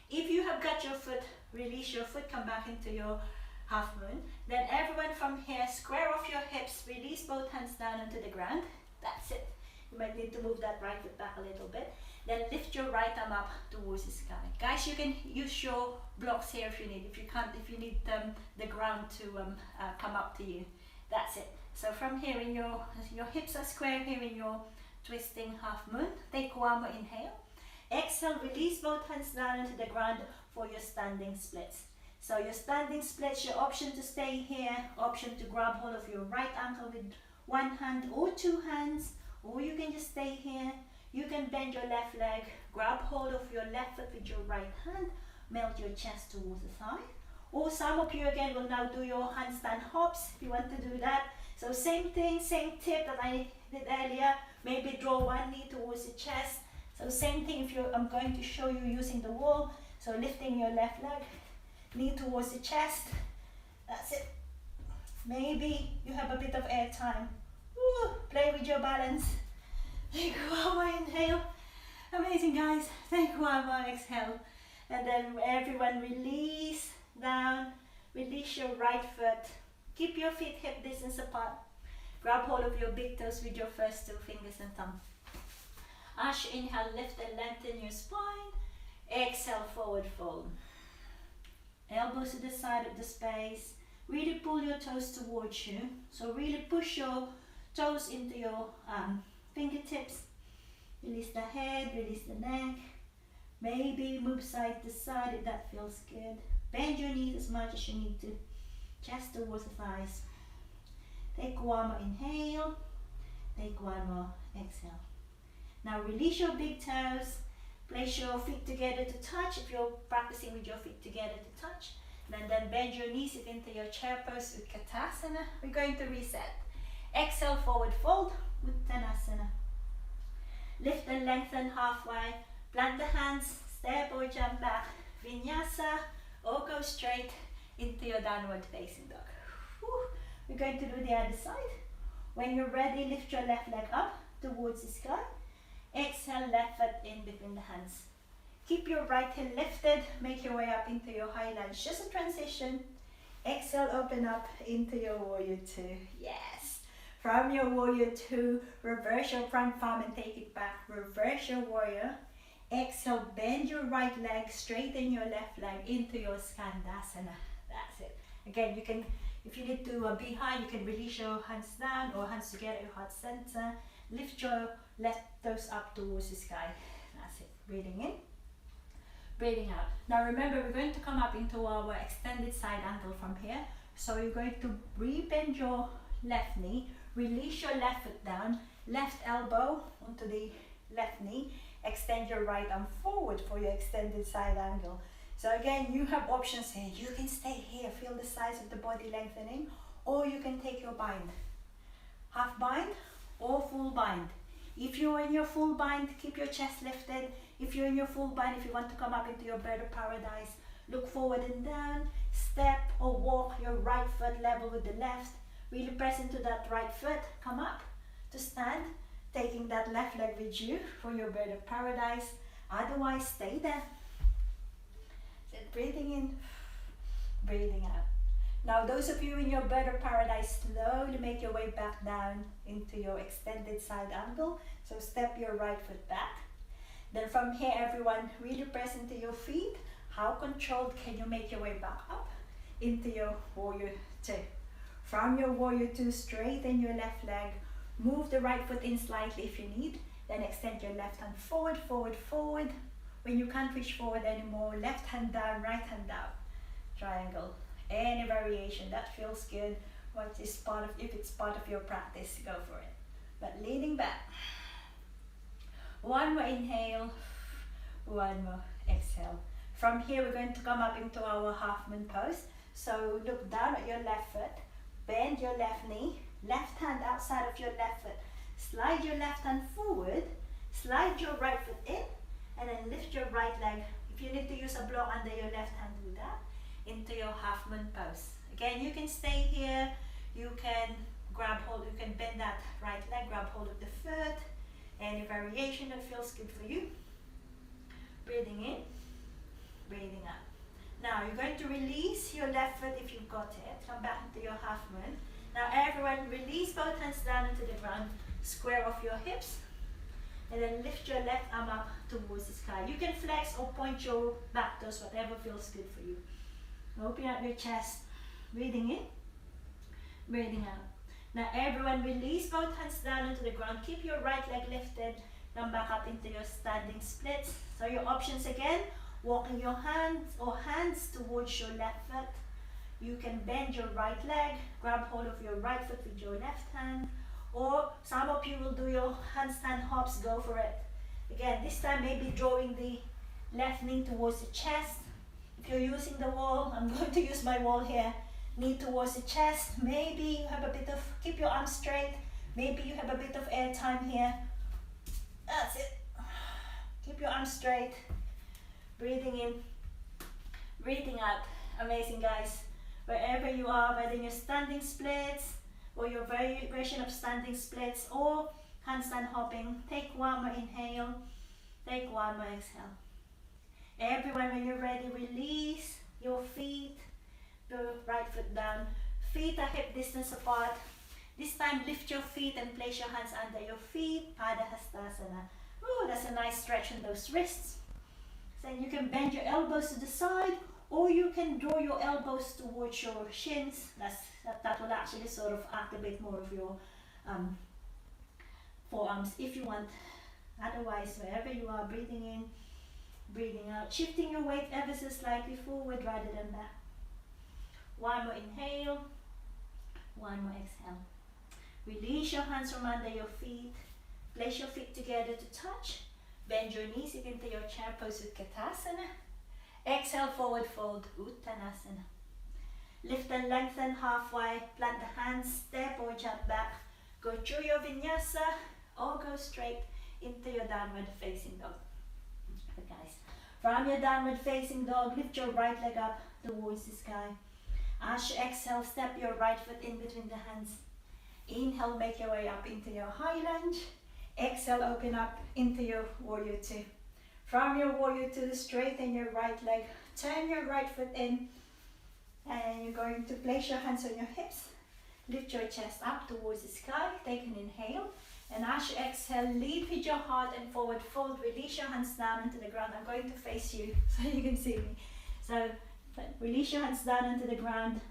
If you have got your foot, release your foot, come back into your half moon. Then everyone from here, square off your hips, release both hands down onto the ground. That's it. You might need to move that right foot back a little bit. Then lift your right arm up towards the sky. Guys, you can use your blocks here if you need. If you can't, if you need the ground to come up to you. That's it. So from here, in your hips are square here in your twisting half moon. Take one more inhale. Exhale, release both hands down into the ground for your standing splits. So your standing splits, your option to stay here, option to grab hold of your right ankle with one hand or two hands, or you can just stay here. You can bend your left leg, grab hold of your left foot with your right hand, melt your chest towards the thigh. Or some of you again will now do your handstand hops if you want to do that. So same thing, same tip that I did earlier. Maybe draw one knee towards the chest. So same thing if I'm going to show you using the wall. So lifting your left leg, knee towards the chest. That's it. Maybe you have a bit of air time. Woo, play with your balance. Take one more inhale. Amazing, guys. Take one more exhale. And then everyone release down. Release your right foot. Keep your feet hip distance apart. Grab hold of your big toes with your first 2 fingers and thumb. As you inhale, lift and lengthen your spine. Exhale, forward fold. Elbows to the side of the space. Really pull your toes towards you. So really push your toes into your fingertips. Release the head, release the neck. Maybe move side to side if that feels good. Bend your knees as much as you need to. Chest towards the thighs. Take one more inhale. Take one more exhale. Now release your big toes. Place your feet together to touch if you're practicing with your feet together to touch. And then bend your knees into your chair pose with Uttanasana. We're going to reset. Exhale, forward fold, Uttanasana. Lift and lengthen halfway. Plant the hands, step or jump back. Vinyasa, or go straight into your downward facing dog. Whew. We're going to do the other side. When you're ready, lift your left leg up towards the sky. Exhale, left foot in between the hands. Keep your right heel lifted. Make your way up into your high lunge. Just a transition. Exhale, open up into your warrior 2. Yes. From your warrior 2, reverse your front palm and take it back. Reverse your warrior. Exhale, bend your right leg, straighten your left leg into your Skandasana. That's it. Again, you can, if you need to be high, you can release your hands down or hands together, your heart center. Lift your left toes up towards the sky. That's it. Breathing in, breathing out. Now remember, we're going to come up into our extended side angle from here. So you're going to re-bend your left knee, release your left foot down, left elbow onto the left knee, extend your right arm forward for your extended side angle. So again, you have options here. You can stay here, feel the size of the body lengthening, or you can take your bind. Half bind or full bind. If you're in your full bind, keep your chest lifted. If you're in your full bind, if you want to come up into your bird of paradise, look forward and down, step or walk your right foot level with the left. Really press into that right foot, come up to stand, taking that left leg with you for your bird of paradise. Otherwise, stay there. Then breathing in, breathing out. Now those of you in your bird of paradise, slowly make your way back down into your extended side angle. So step your right foot back. Then from here, everyone, really press into your feet. How controlled can you make your way back up into your warrior 2? From your warrior 2, straighten your left leg. Move the right foot in slightly if you need. Then extend your left hand forward, forward, forward. When you can't reach forward anymore, left hand down, right hand down. Triangle. Any variation that feels good. What is part of, if it's part of your practice, go for it. But leaning back. One more inhale. One more exhale. From here, we're going to come up into our half moon pose. So look down at your left foot. Bend your left knee. Left hand outside of your left foot. Slide your left hand forward. Slide your right foot in. And then lift your right leg. If you need to use a block under your left hand, do that. Into your half moon pose. Again, you can stay here. You can grab hold, you can bend that right leg, grab hold of the foot. Any variation that feels good for you. Breathing in, breathing out. Now you're going to release your left foot if you've got it. Come back into your half moon. Now everyone, release both hands down into the ground. Square off your hips. And then lift your left arm up towards the sky. You can flex or point your back toes, whatever feels good for you. Open up your chest. Breathing in, breathing out. Now everyone, release both hands down into the ground. Keep your right leg lifted. Come back up into your standing splits. So your options again, walking your hands towards your left foot. You can bend your right leg, grab hold of your right foot with your left hand. Or some of you will do your handstand hops, go for it. Again, this time maybe drawing the left knee towards the chest. If you're using the wall, I'm going to use my wall here. Knee towards the chest. Maybe you have a bit of, keep your arms straight. Maybe you have a bit of air time here. That's it. Keep your arms straight. Breathing in, Breathing out. Amazing, guys. Wherever you are, whether in your standing splits or your variation of standing splits or handstand hopping, take one more inhale, take one more exhale. Everyone, when you're ready, release your feet, the right foot down, feet are hip distance apart. This time lift your feet and place your hands under your feet, Pada Hastasana. Oh, that's a nice stretch on those wrists. Then you can bend your elbows to the side, or you can draw your elbows towards your shins. That will actually sort of activate more of your forearms if you want. Otherwise, wherever you are, breathing in, breathing out, shifting your weight ever so slightly forward rather than back. One more inhale, one more exhale. Release your hands from under your feet. Place your feet together to touch. Bend your knees into your chair pose with Utkatasana. Exhale, forward fold, Uttanasana. Lift and lengthen halfway, plant the hands, step or jump back. Go through your vinyasa or go straight into your downward facing dog. Okay, guys. From your downward facing dog, lift your right leg up towards the sky. As you exhale, step your right foot in between the hands. Inhale, make your way up into your high lunge. Exhale, open up into your warrior two. From your warrior two, straighten your right leg. Turn your right foot in. And you're going to place your hands on your hips. Lift your chest up towards the sky. Take an inhale. And as you exhale, lead with your heart and forward fold. Release your hands down into the ground. I'm going to face you so you can see me. So release your hands down into the ground.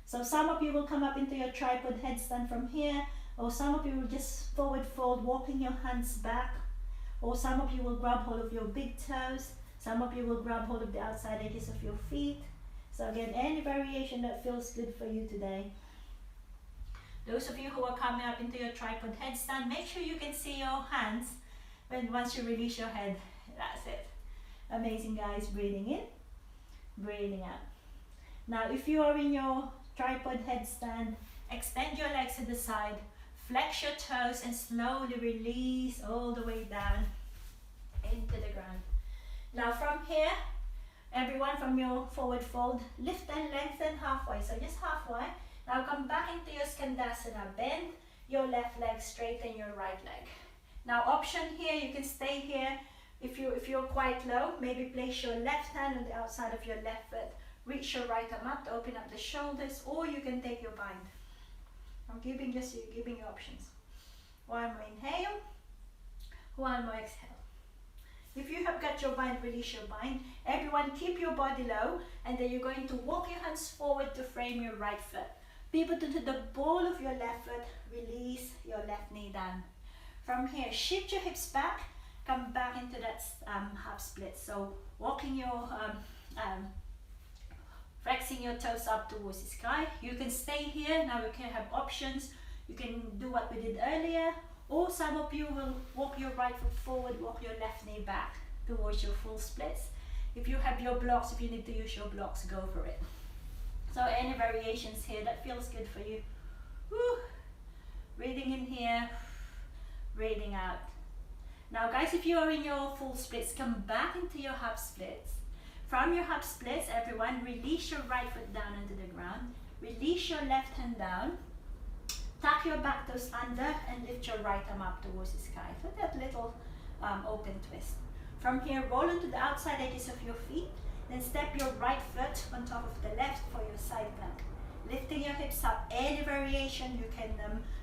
So some of you will come up into your tripod headstand from here, or some of you will just forward fold, walking your hands back, or some of you will grab hold of your big toes, some of you will grab hold of the outside edges of your feet. So again, any variation that feels good for you today. Those of you who are coming up into your tripod headstand, make sure you can see your hands once you release your head. That's it. Amazing, guys. Breathing in, breathing out. Now, if you are in your tripod headstand, extend your legs to the side, flex your toes and slowly release all the way down into the ground. Now from here, everyone, from your forward fold, lift and lengthen halfway, so just halfway. Now come back into your Skandasana, bend your left leg, straighten your right leg. Now option here, you can stay here. If you're quite low, maybe place your left hand on the outside of your left foot. Reach your right arm up to open up the shoulders, or you can take your bind. I'm giving you options. One more inhale, one more exhale. If you have got your bind, release your bind. Everyone, keep your body low, and then you're going to walk your hands forward to frame your right foot. Pivot into the ball of your left foot, release your left knee down. From here, shift your hips back, come back into that half split. So walking your flexing your toes up towards the sky. You can stay here. Now you can have options. You can do what we did earlier, or some of you will walk your right foot forward, walk your left knee back towards your full splits. If you have your blocks, if you need to use your blocks, go for it. So any variations here that feels good for you. Woo. Breathing in here, breathing out. Now guys, if you are in your full splits, come back into your half splits. From your half splits, everyone, release your right foot down into the ground. Release your left hand down. Tuck your back toes under and lift your right arm up towards the sky for that little open twist. From here, roll into the outside edges of your feet. Then step your right foot on top of the left for your side plank. Lifting your hips up, any variation. You can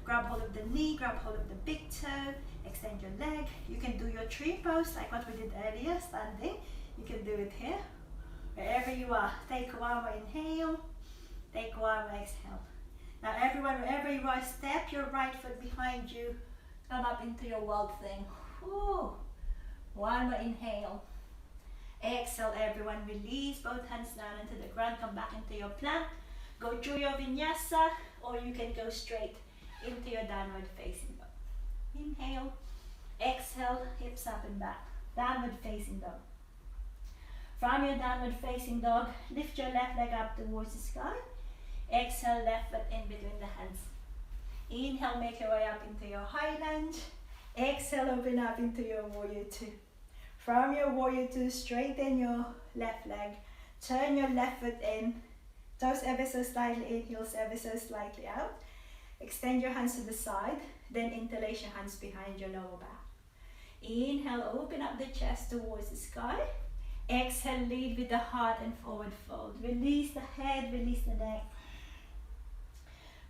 grab hold of the knee, grab hold of the big toe, extend your leg. You can do your tree pose like what we did earlier, standing. You can do it here. Wherever you are, take one more inhale, take one more exhale. Now everyone, wherever you are, step your right foot behind you, come up into your wild thing. Woo. One more inhale. Exhale, everyone, release both hands down into the ground, come back into your plank. Go through your vinyasa, or you can go straight into your downward facing dog. Inhale, exhale, hips up and back, downward facing dog. From your downward facing dog, lift your left leg up towards the sky. Exhale, left foot in between the hands. Inhale, make your way up into your high lunge. Exhale, open up into your warrior two. From your warrior two, straighten your left leg. Turn your left foot in, toes ever so slightly in, heels ever so slightly out. Extend your hands to the side, then interlace your hands behind your lower back. Inhale, open up the chest towards the sky. Exhale, lead with the heart and forward fold. Release the head, release the neck.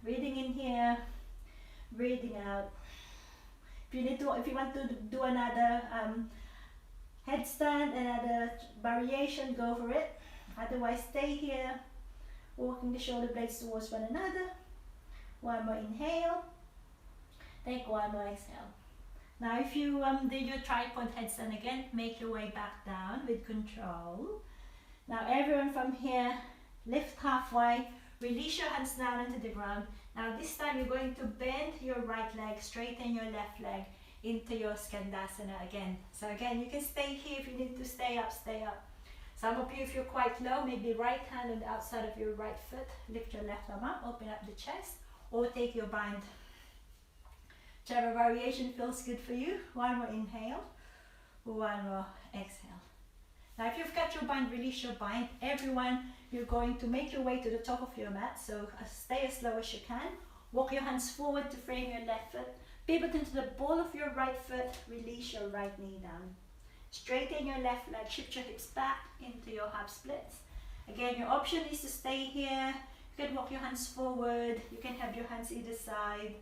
Breathing in here, breathing out. If you want to do another headstand, another variation, go for it. Otherwise, stay here, walking the shoulder blades towards one another. One more inhale. Take one more exhale. Now, if you do your tripod headstand again, make your way back down with control. Now, everyone from here, lift halfway, release your hands down into the ground. Now, this time you're going to bend your right leg, straighten your left leg into your Skandasana again. So again, you can stay here if you need to stay up, stay up. Some of you, if you're quite low, maybe right hand on the outside of your right foot, lift your left arm up, open up the chest, or take your bind. Whichever variation feels good for you. One more inhale, one more exhale. Now, if you've got your bind, release your bind. Everyone, you're going to make your way to the top of your mat, so stay as slow as you can. Walk your hands forward to frame your left foot. Pivot into the ball of your right foot. Release your right knee down. Straighten your left leg. Shift your hips back into your half splits. Again, your option is to stay here. You can walk your hands forward. You can have your hands either side.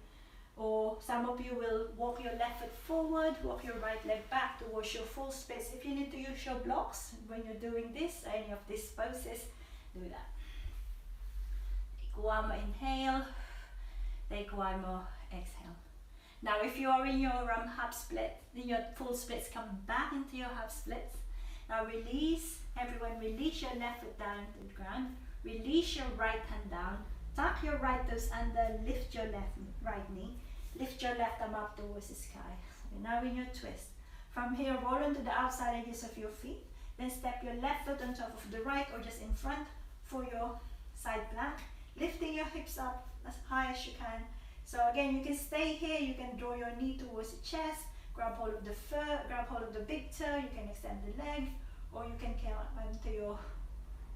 Or some of you will walk your left foot forward, walk your right leg back towards your full splits. If you need to use your blocks when you're doing this, any of these poses, do that. Take one more inhale, take one more exhale. Now, if you are in your half split, in your full splits, come back into your half splits. Now release, everyone release your left foot down to the ground. Release your right hand down. Tuck your right toes under, lift your right knee. Lift your left arm up towards the sky. Okay, now in your twist. From here, roll onto the outside edges of your feet. Then step your left foot on top of the right or just in front for your side plank. Lifting your hips up as high as you can. So again, you can stay here. You can draw your knee towards the chest. Grab hold of the foot, grab hold of the big toe. You can extend the leg, or you can come into your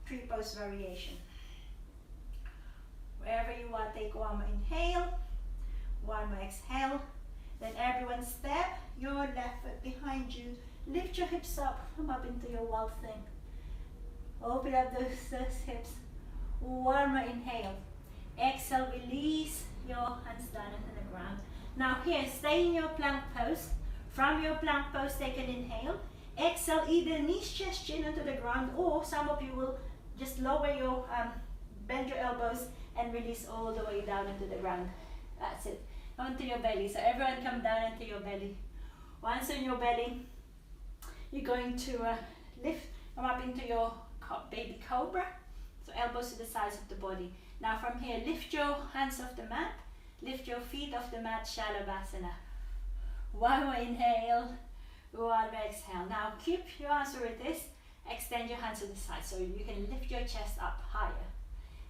tree pose variation. Wherever you are, take one more inhale, one more exhale. Then everyone step your left foot behind you. Lift your hips up, come up into your wall thing. Open up those hips. One more inhale. Exhale, release your hands down into the ground. Now here, stay in your plank pose. From your plank pose, take an inhale. Exhale, either knees, chest, chin onto the ground, or some of you will just lower your, bend your elbows and release all the way down into the ground. That's it. Onto your belly. So everyone come down into your belly. Once on your belly, you're going to lift, come up into your baby cobra. So elbows to the sides of the body. Now from here, lift your hands off the mat. Lift your feet off the mat, Shavasana. One more inhale, one more exhale. Now keep your arms where it is. Extend your hands to the side so you can lift your chest up higher.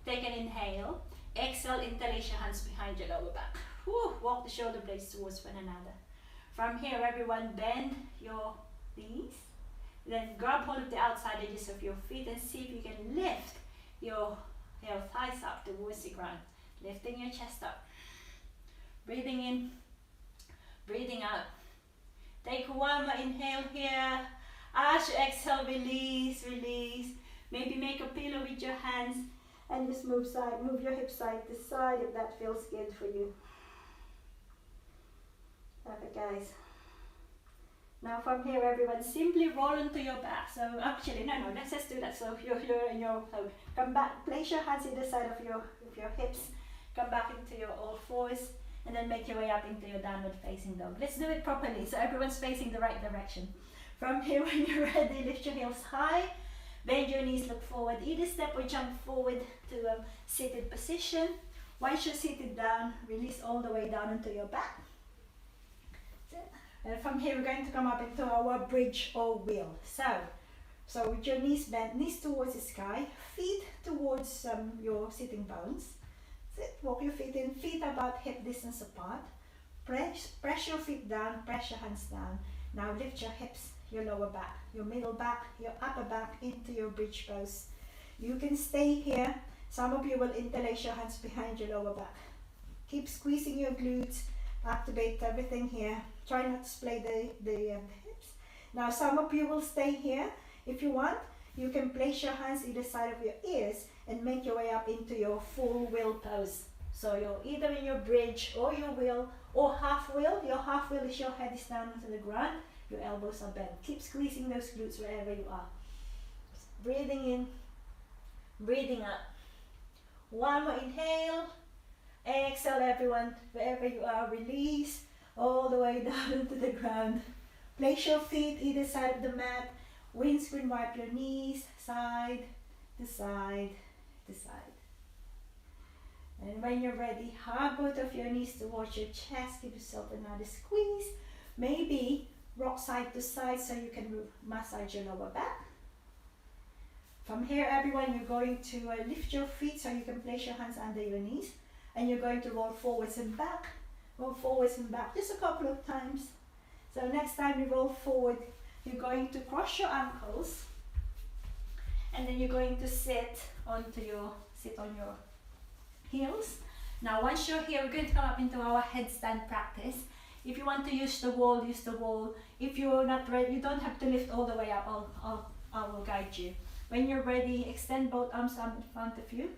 Take an inhale. Exhale, interlace your hands behind your lower back. Whew, walk the shoulder blades towards one another. From here, everyone bend your knees. Then grab hold of the outside edges of your feet and see if you can lift your thighs up towards the ground. Lifting your chest up. Breathing in, breathing out. Take one more inhale here. As you exhale, release, release. Maybe make a pillow with your hands and just move your hips side to side if that feels good for you. Perfect, guys. Now from here, everyone, simply roll onto your back. So actually, no, let's just do that. So you're in your, come back, place your hands either side of your hips, come back into your all fours, and then make your way up into your downward facing dog. Let's do it properly, so everyone's facing the right direction. From here, when you're ready, lift your heels high, bend your knees, look forward, either step or jump forward to a seated position. Once you're seated down, release all the way down into your back. And from here, we're going to come up into our bridge or wheel. So with your knees bent, knees towards the sky, feet towards your sitting bones. Sit, walk your feet in, feet about hip distance apart. Press your feet down, press your hands down. Now lift your hips, your lower back, your middle back, your upper back into your bridge pose. You can stay here. Some of you will interlace your hands behind your lower back. Keep squeezing your glutes, activate everything here. Try not to splay the hips. Now some of you will stay here. If you want, you can place your hands either side of your ears and make your way up into your full wheel pose. So you're either in your bridge or your wheel or half wheel. Your half wheel is your head is down onto the ground, your elbows are bent. Keep squeezing those glutes wherever you are. Breathing in, breathing out. One more inhale. Exhale everyone, wherever you are, release all the way down into the ground. Place your feet either side of the mat. Windscreen wipe your knees, side to side to side. And when you're ready, hug both of your knees towards your chest. Give yourself another squeeze. Maybe rock side to side so you can massage your lower back. From here, everyone, you're going to lift your feet so you can place your hands under your knees. And you're going to roll forwards and back, just a couple of times. So next time you roll forward, you're going to cross your ankles, and then you're going to sit on your heels. Now once you're here, we're going to come up into our headstand practice. If you want to use the wall, use the wall. If you're not ready, you don't have to lift all the way up. I will guide you. When you're ready, extend both arms up in front of you.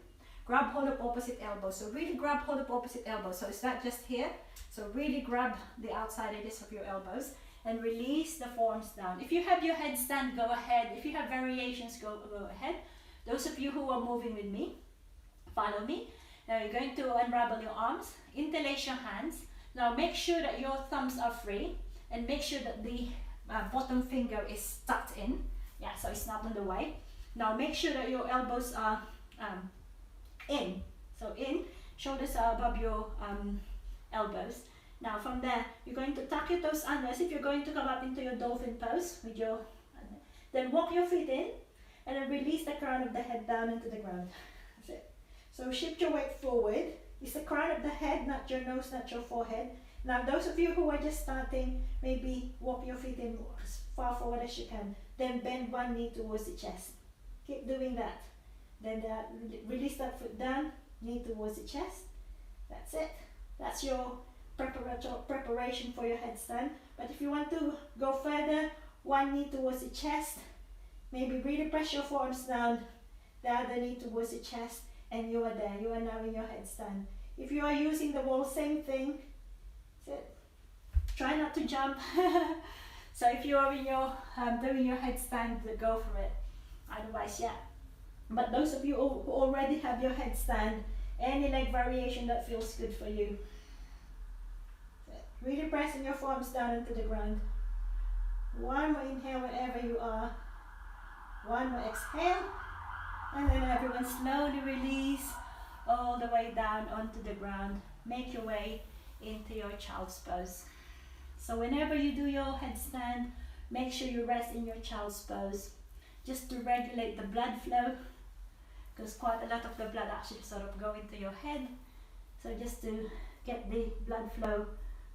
Grab hold of opposite elbow. So really grab hold of opposite elbow. So it's not just here. So really grab the outside edges of your elbows and release the forearms down. If you have your headstand, go ahead. If you have variations, go ahead. Those of you who are moving with me, follow me. Now you're going to unravel your arms, interlace your hands. Now make sure that your thumbs are free and make sure that the bottom finger is tucked in. Yeah, so it's not on the way. Now make sure that your elbows are in. So in, shoulders are above your elbows. Now from there, you're going to tuck your toes under as if you're going to come up into your dolphin pose with your, then walk your feet in and then release the crown of the head down into the ground. That's it. So shift your weight forward. It's the crown of the head, not your nose, not your forehead. Now those of you who are just starting, maybe walk your feet in as far forward as you can. Then bend one knee towards the chest. Keep doing that. Then release that foot down, knee towards the chest. That's it. That's your preparation for your headstand. But if you want to go further, one knee towards the chest. Maybe really press your forearms down, the other knee towards the chest, and you are there. You are now in your headstand. If you are using the wall, same thing. That's it. Try not to jump. So if you are in your doing your headstand, go for it. Otherwise, yeah. But those of you who already have your headstand, any leg variation that feels good for you. Really pressing your forearms down into the ground. One more inhale wherever you are. One more exhale. And then everyone slowly release all the way down onto the ground. Make your way into your child's pose. So whenever you do your headstand, make sure you rest in your child's pose. Just to regulate the blood flow. Because quite a lot of the blood actually sort of go into your head. So just to get the blood flow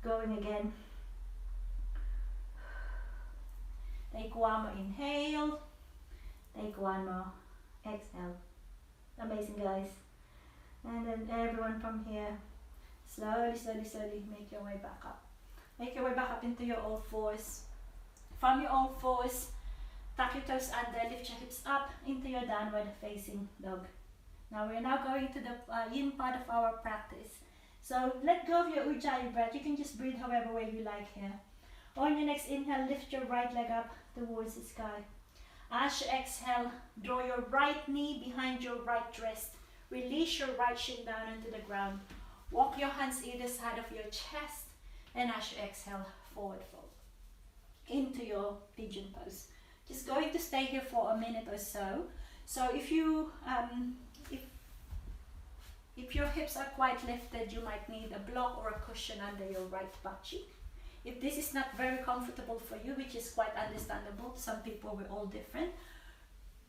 going again. Take one more inhale. Take one more exhale. Amazing, guys. And then everyone from here, slowly, slowly, slowly make your way back up. Make your way back up into your all fours. From your all fours, tuck your toes under, lift your hips up into your downward facing dog. Now we're now going to the yin part of our practice. So let go of your ujjayi breath. You can just breathe however way you like here. On your next inhale, lift your right leg up towards the sky. As you exhale, draw your right knee behind your right wrist. Release your right shin down into the ground. Walk your hands either side of your chest. And as you exhale, forward fold into your pigeon pose. Just going to stay here for a minute or so. So if you if your hips are quite lifted, you might need a block or a cushion under your right butt cheek. If this is not very comfortable for you, which is quite understandable, some people we're all different,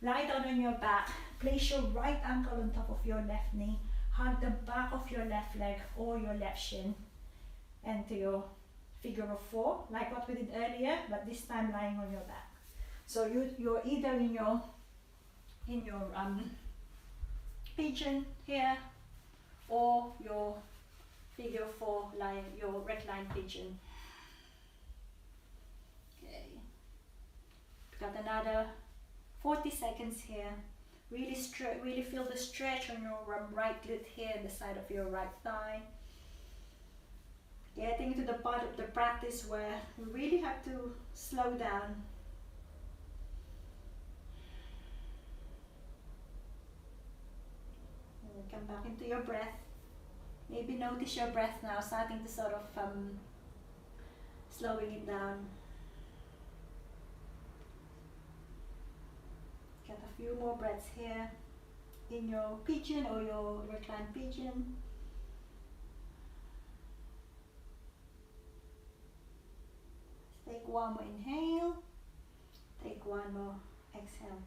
lie down on your back, place your right ankle on top of your left knee, hug the back of your left leg or your left shin into your figure of four, like what we did earlier, but this time lying on your back. So you're either in your pigeon here, or your figure 4 line, your reclined pigeon. Okay, got another 40 seconds here. Really feel the stretch on your right glute here, the side of your right thigh. Getting to the part of the practice where you really have to slow down. And come back into your breath. Maybe notice your breath now, starting to sort of slowing it down. Get a few more breaths here in your pigeon or your reclined pigeon. Take one more inhale, take one more exhale.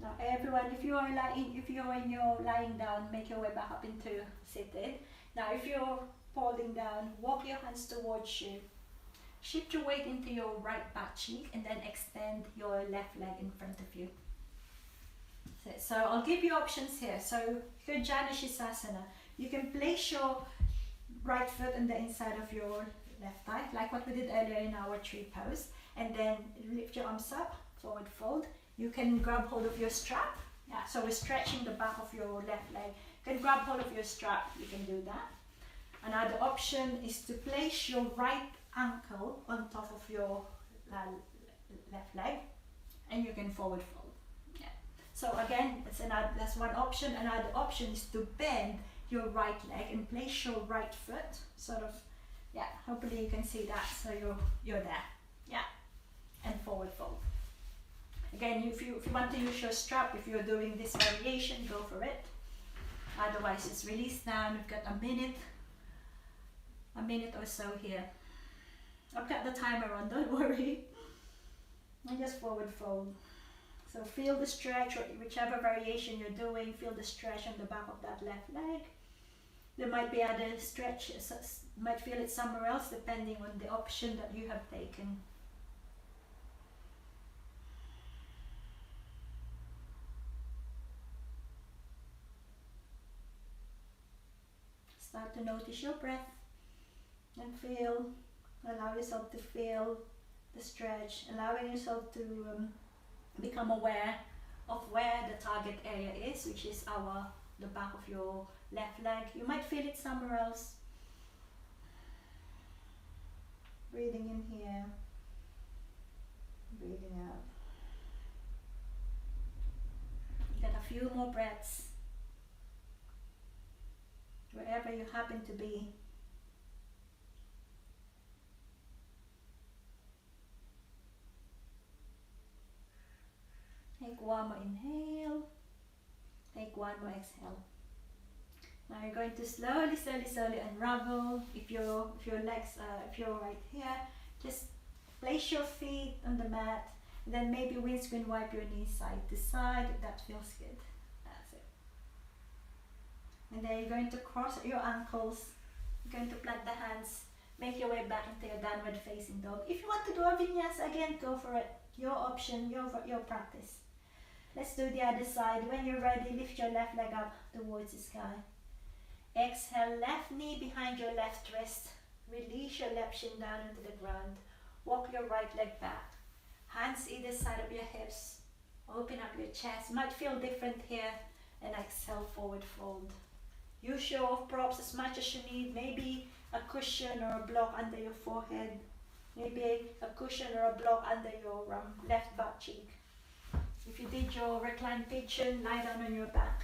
Now everyone, if you are lying down, make your way back up into seated. Now if you're falling down, walk your hands towards you. Shift your weight into your right butt cheek and then extend your left leg in front of you. So I'll give you options here. So if you're Jana Shavasana, you can place your right foot on the inside of your left thigh, like what we did earlier in our tree pose, and then lift your arms up, forward fold. You can grab hold of your strap. Yeah, so we're stretching the back of your left leg. You can grab hold of your strap, you can do that. Another option is to place your right ankle on top of your left leg, and you can forward fold. Yeah. So again, that's one option. Another option is to bend your right leg and place your right foot sort of, yeah, hopefully you can see that, so you're there, yeah, and forward fold. Again, if you want to use your strap, if you're doing this variation, go for it. Otherwise, just release down. We've got a minute or so here. I've got the timer on, don't worry. And just forward fold. So feel the stretch, or whichever variation you're doing, feel the stretch on the back of that left leg. There might be other stretches, might feel it somewhere else depending on the option that you have taken. Start to notice your breath and allow yourself to feel the stretch, allowing yourself to become aware of where the target area is, which is the back of your left leg. You might feel it somewhere else. Breathing in here, breathing out. You got a few more breaths. Wherever you happen to be. Take one more inhale, take one more exhale. Now you're going to slowly unravel. If your legs, if you're right here, just place your feet on the mat, and then maybe windscreen wipe your knees side to side. That feels good. That's it. And then you're going to cross your ankles. You're going to plant the hands. Make your way back into your downward facing dog. If you want to do a vinyasa again, go for it. Your option, your practice. Let's do the other side. When you're ready, lift your left leg up towards the sky. Exhale, left knee behind your left wrist. Release your left shin down into the ground. Walk your right leg back. Hands either side of your hips. Open up your chest. Might feel different here. And exhale, forward fold. Use your props as much as you need. Maybe a cushion or a block under your forehead. Maybe a cushion or a block under your left butt cheek. If you did your reclined pigeon, lie down on your back.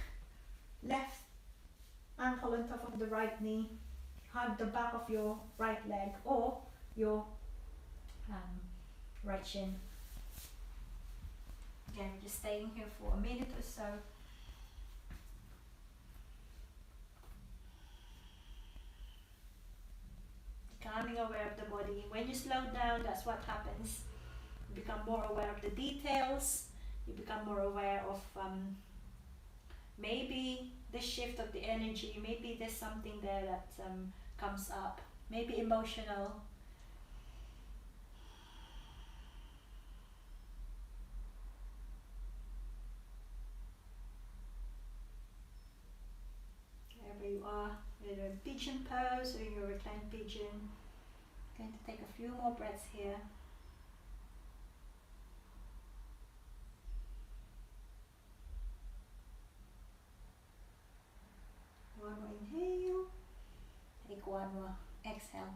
Left ankle on top of the right knee. Hug the back of your right leg or your right shin. Again, just staying here for a minute or so. Becoming aware of the body. When you slow down, that's what happens. You become more aware of the details. You become more aware of maybe the shift of the energy. Maybe there's something there that comes up. Maybe emotional. pigeon pose or in your reclined pigeon. Going to take a few more breaths here. One more inhale. Take one more exhale.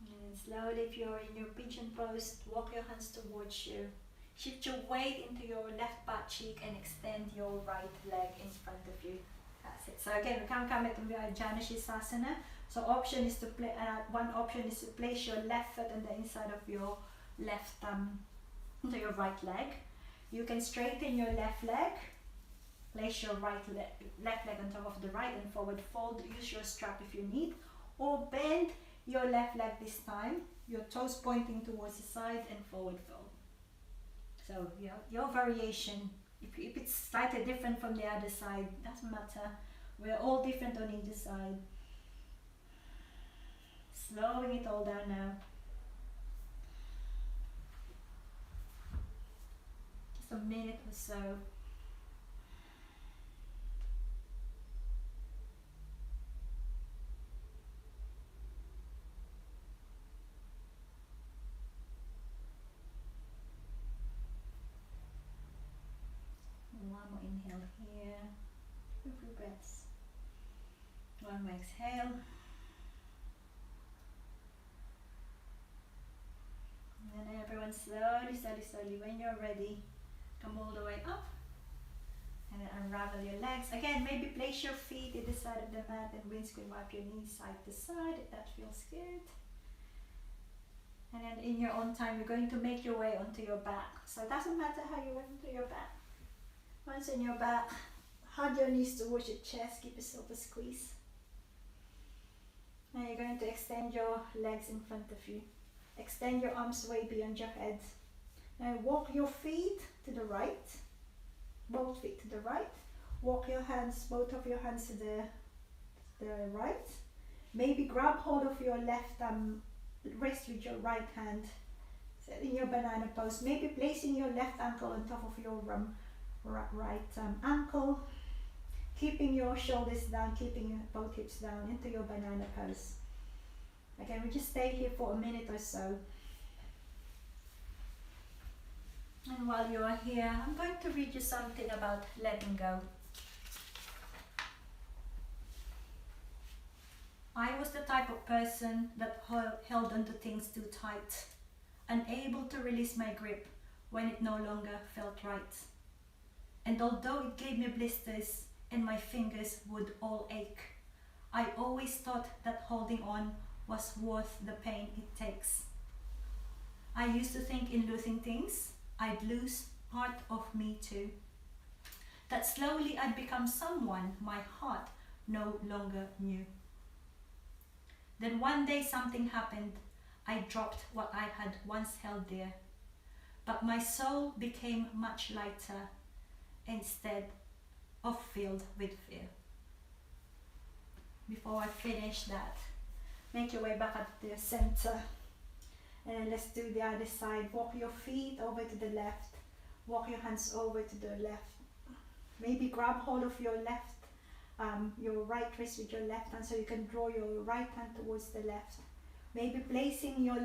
And then slowly, if you're in your pigeon pose, walk your hands towards you. Shift your weight into your left butt cheek and extend your right leg in front of you. That's it. So again, we can come at Jana Shavasana. So option is to play. One option is to place your left foot on the inside of your left into your right leg. You can straighten your left leg. Place your left leg on top of the right and forward fold. Use your strap if you need, or bend your left leg this time. Your toes pointing towards the side and forward fold. So your variation. If it's slightly different from the other side, doesn't matter. We're all different on either side. Slowing it all down now. Just a minute or so. One more inhale here. 2 breaths. One more exhale. And then everyone slowly, when you're ready, come all the way up. And then unravel your legs. Again, maybe place your feet either side of the mat and windscreen wipe your knees side to side if that feels good. And then in your own time, you're going to make your way onto your back. So it doesn't matter how you went onto your back. Once on your back, hug your knees towards your chest, give yourself a squeeze. Now you're going to extend your legs in front of you. Extend your arms way beyond your head. Now walk your feet to the right, both feet to the right. Walk your hands, both of your hands to the right. Maybe grab hold of your left wrist with your right hand. So in your banana pose, maybe placing your left ankle on top of your right ankle, keeping your shoulders down, keeping both hips down into your banana pose. Again, we just stay here for a minute or so. And while you are here, I'm going to read you something about letting go. I was the type of person that held onto things too tight, unable to release my grip when it no longer felt right. And although it gave me blisters and my fingers would all ache, I always thought that holding on was worth the pain it takes. I used to think in losing things, I'd lose part of me too. That slowly I'd become someone my heart no longer knew. Then one day something happened. I dropped what I had once held dear, but my soul became much lighter instead of filled with fear. Before I finish that, make your way back up to the center. And then let's do the other side. Walk your feet over to the left. Walk your hands over to the left. Maybe grab hold of your right wrist with your left hand so you can draw your right hand towards the left. Maybe placing your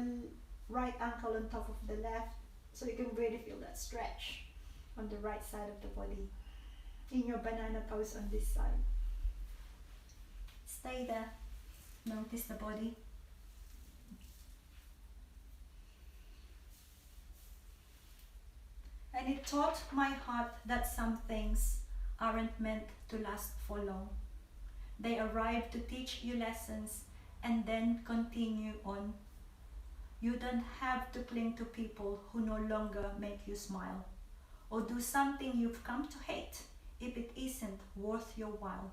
right ankle on top of the left so you can really feel that stretch on the right side of the body. In your banana pose on this side. Stay there. Notice the body. And it taught my heart that some things aren't meant to last for long. They arrive to teach you lessons and then continue on. You don't have to cling to people who no longer make you smile, or do something you've come to hate if it isn't worth your while.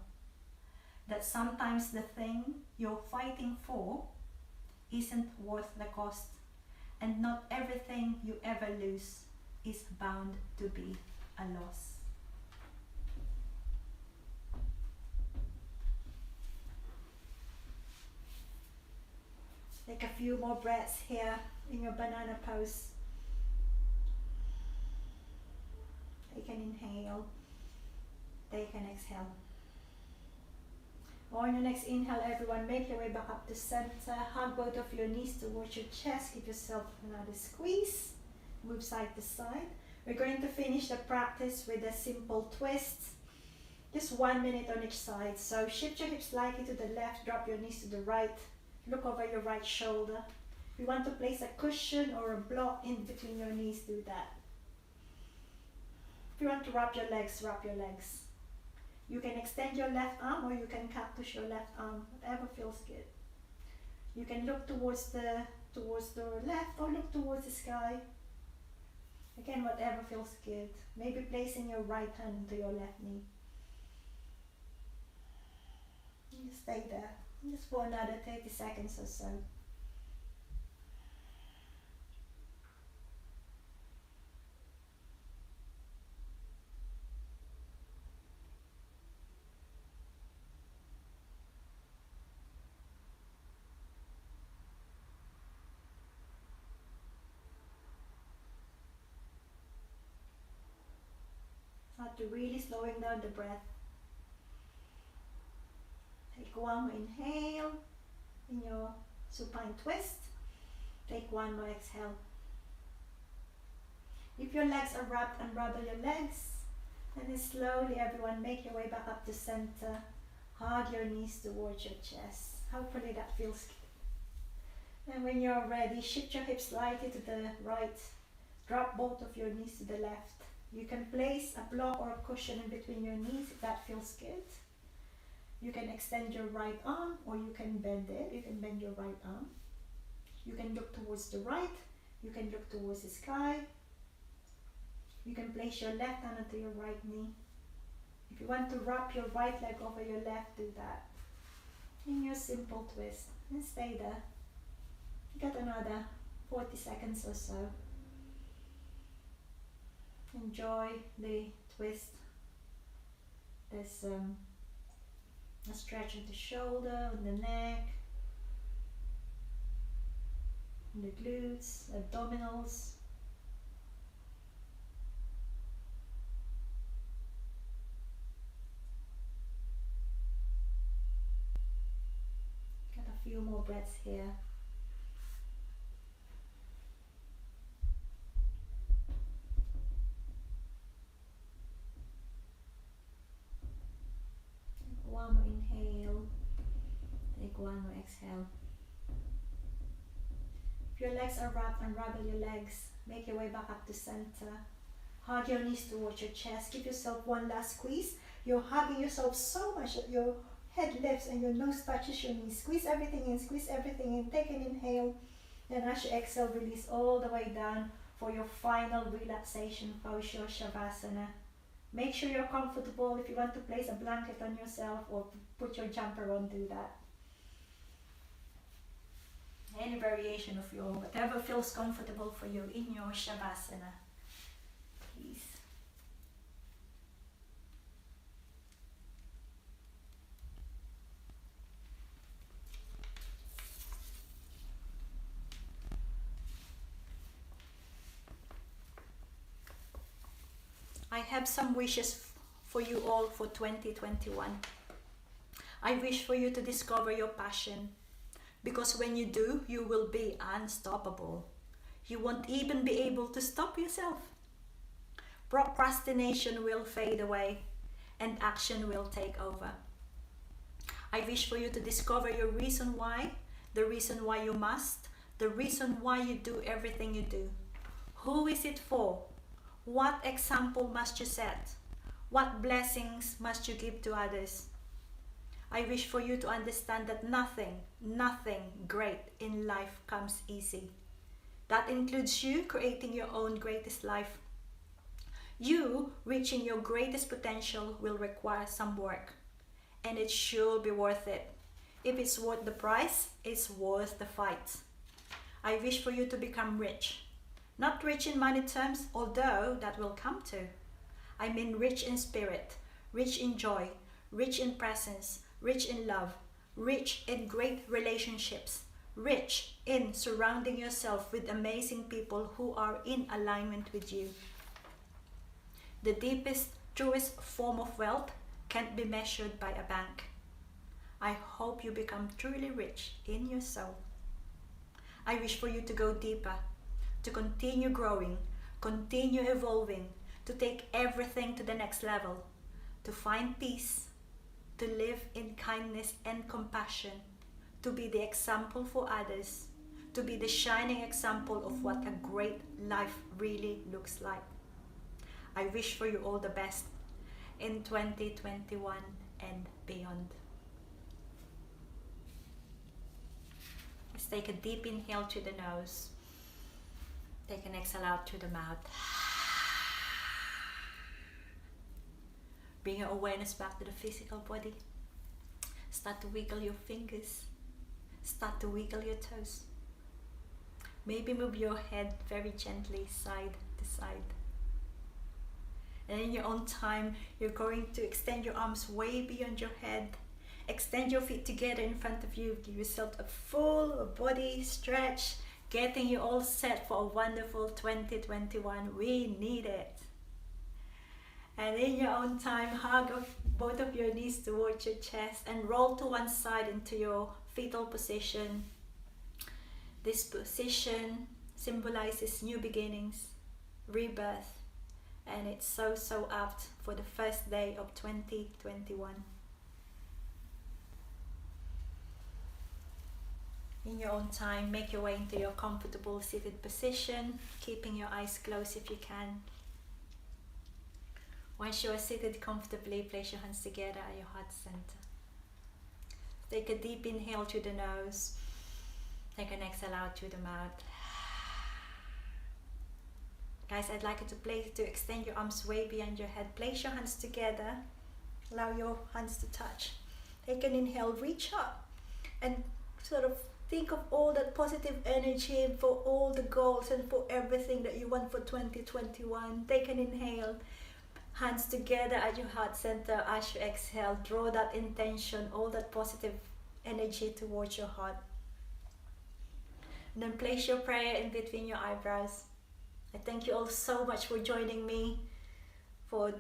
That sometimes the thing you're fighting for isn't worth the cost, and not everything you ever lose is bound to be a loss. Take a few more breaths here in your banana pose. Take an inhale, take an exhale. On your next inhale, everyone, make your way back up to center. Hug both of your knees towards your chest. Give yourself another squeeze. Move side to side. We're going to finish the practice with a simple twist. Just 1 minute on each side. So shift your hips slightly to the left, drop your knees to the right. Look over your right shoulder. If you want to place a cushion or a block in between your knees, do that. If you want to wrap your legs, wrap your legs. You can extend your left arm or you can cactus your left arm, whatever feels good. You can look towards the left or look towards the sky. Again, whatever feels good. Maybe placing your right hand to your left knee. Just stay there, just for another 30 seconds or so. Start to really slowing down the breath. Take one more inhale in your supine twist. Take one more exhale. If your legs are wrapped, unravel your legs. And then slowly, everyone, make your way back up to center. Hug your knees towards your chest. Hopefully that feels good. And when you're ready, shift your hips slightly to the right. Drop both of your knees to the left. You can place a block or a cushion in between your knees if that feels good. You can extend your right arm or you can bend it. You can bend your right arm. You can look towards the right. You can look towards the sky. You can place your left hand onto your right knee. If you want to wrap your right leg over your left, do that. In your simple twist. And stay there. You got another 40 seconds or so. Enjoy the twist. There's a stretch in the shoulder, in the neck, in the glutes, abdominals. Got a few more breaths here. One more inhale, take one more exhale. If your legs are wrapped, unravel your legs. Make your way back up to center. Hug your knees towards your chest. Give yourself one last squeeze. You're hugging yourself so much that your head lifts and your nose touches your knees. Squeeze everything in, squeeze everything in. Take an inhale. Then as you exhale, release all the way down for your final relaxation pose, your Shavasana. Make sure you're comfortable. If you want to place a blanket on yourself or put your jumper on, do that. Any variation of your, whatever feels comfortable for you in your Shavasana, please. I have some wishes for you all for 2021. I wish for you to discover your passion, because when you do, you will be unstoppable. You won't even be able to stop yourself. Procrastination will fade away and action will take over. I wish for you to discover your reason why, the reason why you must, the reason why you do everything you do. Who is it for? What example must you set? What blessings must you give to others? I wish for you to understand that nothing great in life comes easy. That includes you creating your own greatest life. You reaching your greatest potential will require some work, and it should be worth it. If it's worth the price, it's worth the fight. I wish for you to become rich. Not rich in money terms, although that will come too. I mean rich in spirit, rich in joy, rich in presence, rich in love, rich in great relationships, rich in surrounding yourself with amazing people who are in alignment with you. The deepest, truest form of wealth can't be measured by a bank. I hope you become truly rich in your soul. I wish for you to go deeper, to continue growing, continue evolving, to take everything to the next level, to find peace, to live in kindness and compassion, to be the example for others, to be the shining example of what a great life really looks like. I wish for you all the best in 2021 and beyond. Let's take a deep inhale through the nose. Take an exhale out through the mouth. Bring your awareness back to the physical body. Start to wiggle your fingers. Start to wiggle your toes. Maybe move your head very gently side to side. And in your own time, you're going to extend your arms way beyond your head. Extend your feet together in front of you. Give yourself a full body stretch, getting you all set for a wonderful 2021. We need it. And in your own time, hug both of your knees towards your chest and roll to one side into your fetal position. This position symbolizes new beginnings, rebirth, and it's so apt for the first day of 2021. In your own time, make your way into your comfortable seated position, keeping your eyes closed if you can. Once you are seated comfortably, place your hands together at your heart center. Take a deep inhale through the nose. Take an exhale out through the mouth. Guys, I'd like you to extend your arms way beyond your head. Place your hands together. Allow your hands to touch. Take an inhale, reach up and sort of think of all that positive energy for all the goals and for everything that you want for 2021. Take an inhale. Hands together at your heart center. As you exhale, draw that intention, all that positive energy towards your heart. And then place your prayer in between your eyebrows. I thank you all so much for joining me for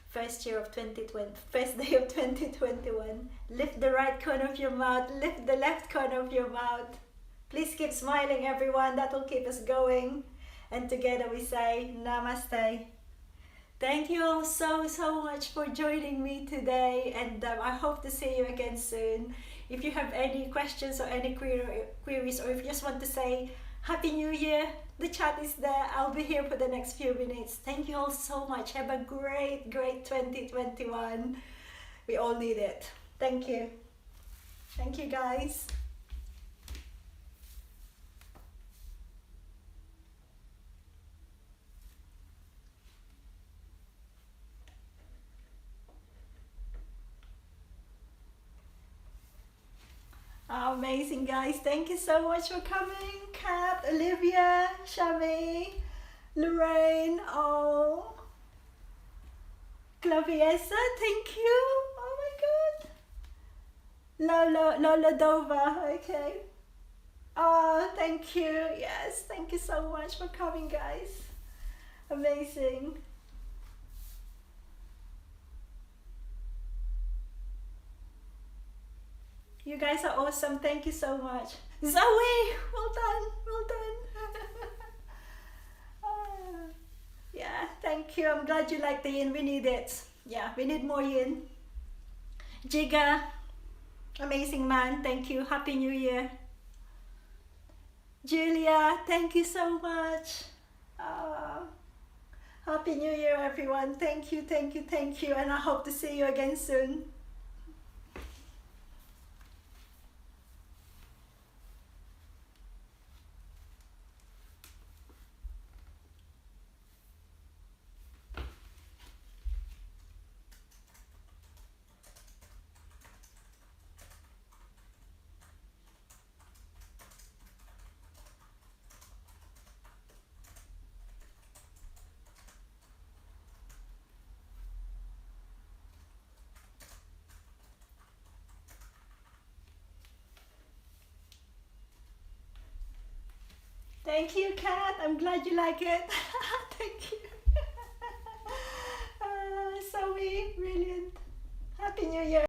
first day of 2021. Lift the right corner of your mouth, lift the left corner of your mouth. Please keep smiling, everyone. That will keep us going. And together we say Namaste. Thank you all so much for joining me today, and I hope to see you again soon. If you have any questions or any queries, or if you just want to say Happy New Year, the chat is there. I'll be here for the next few minutes. Thank you all so much. Have a great 2021. We all need it. Thank you. Thank you, guys. Amazing, guys. Thank you so much for coming. Kat, Olivia, Shami, Lorraine, oh, Claviesa, thank you. Oh my god. Lola Dova, okay. Oh, thank you. Yes, thank you so much for coming, guys. Amazing. You guys are awesome. Thank you so much. Zoe, well done. Yeah, thank you. I'm glad you like the yin. We need it. Yeah, we need more yin. Jiga, amazing man. Thank you. Happy New Year. Julia, thank you so much. Happy New Year, everyone. Thank you. And I hope to see you again soon. Thank you, Kat. I'm glad you like it. Thank you. Zoe, brilliant. Happy New Year.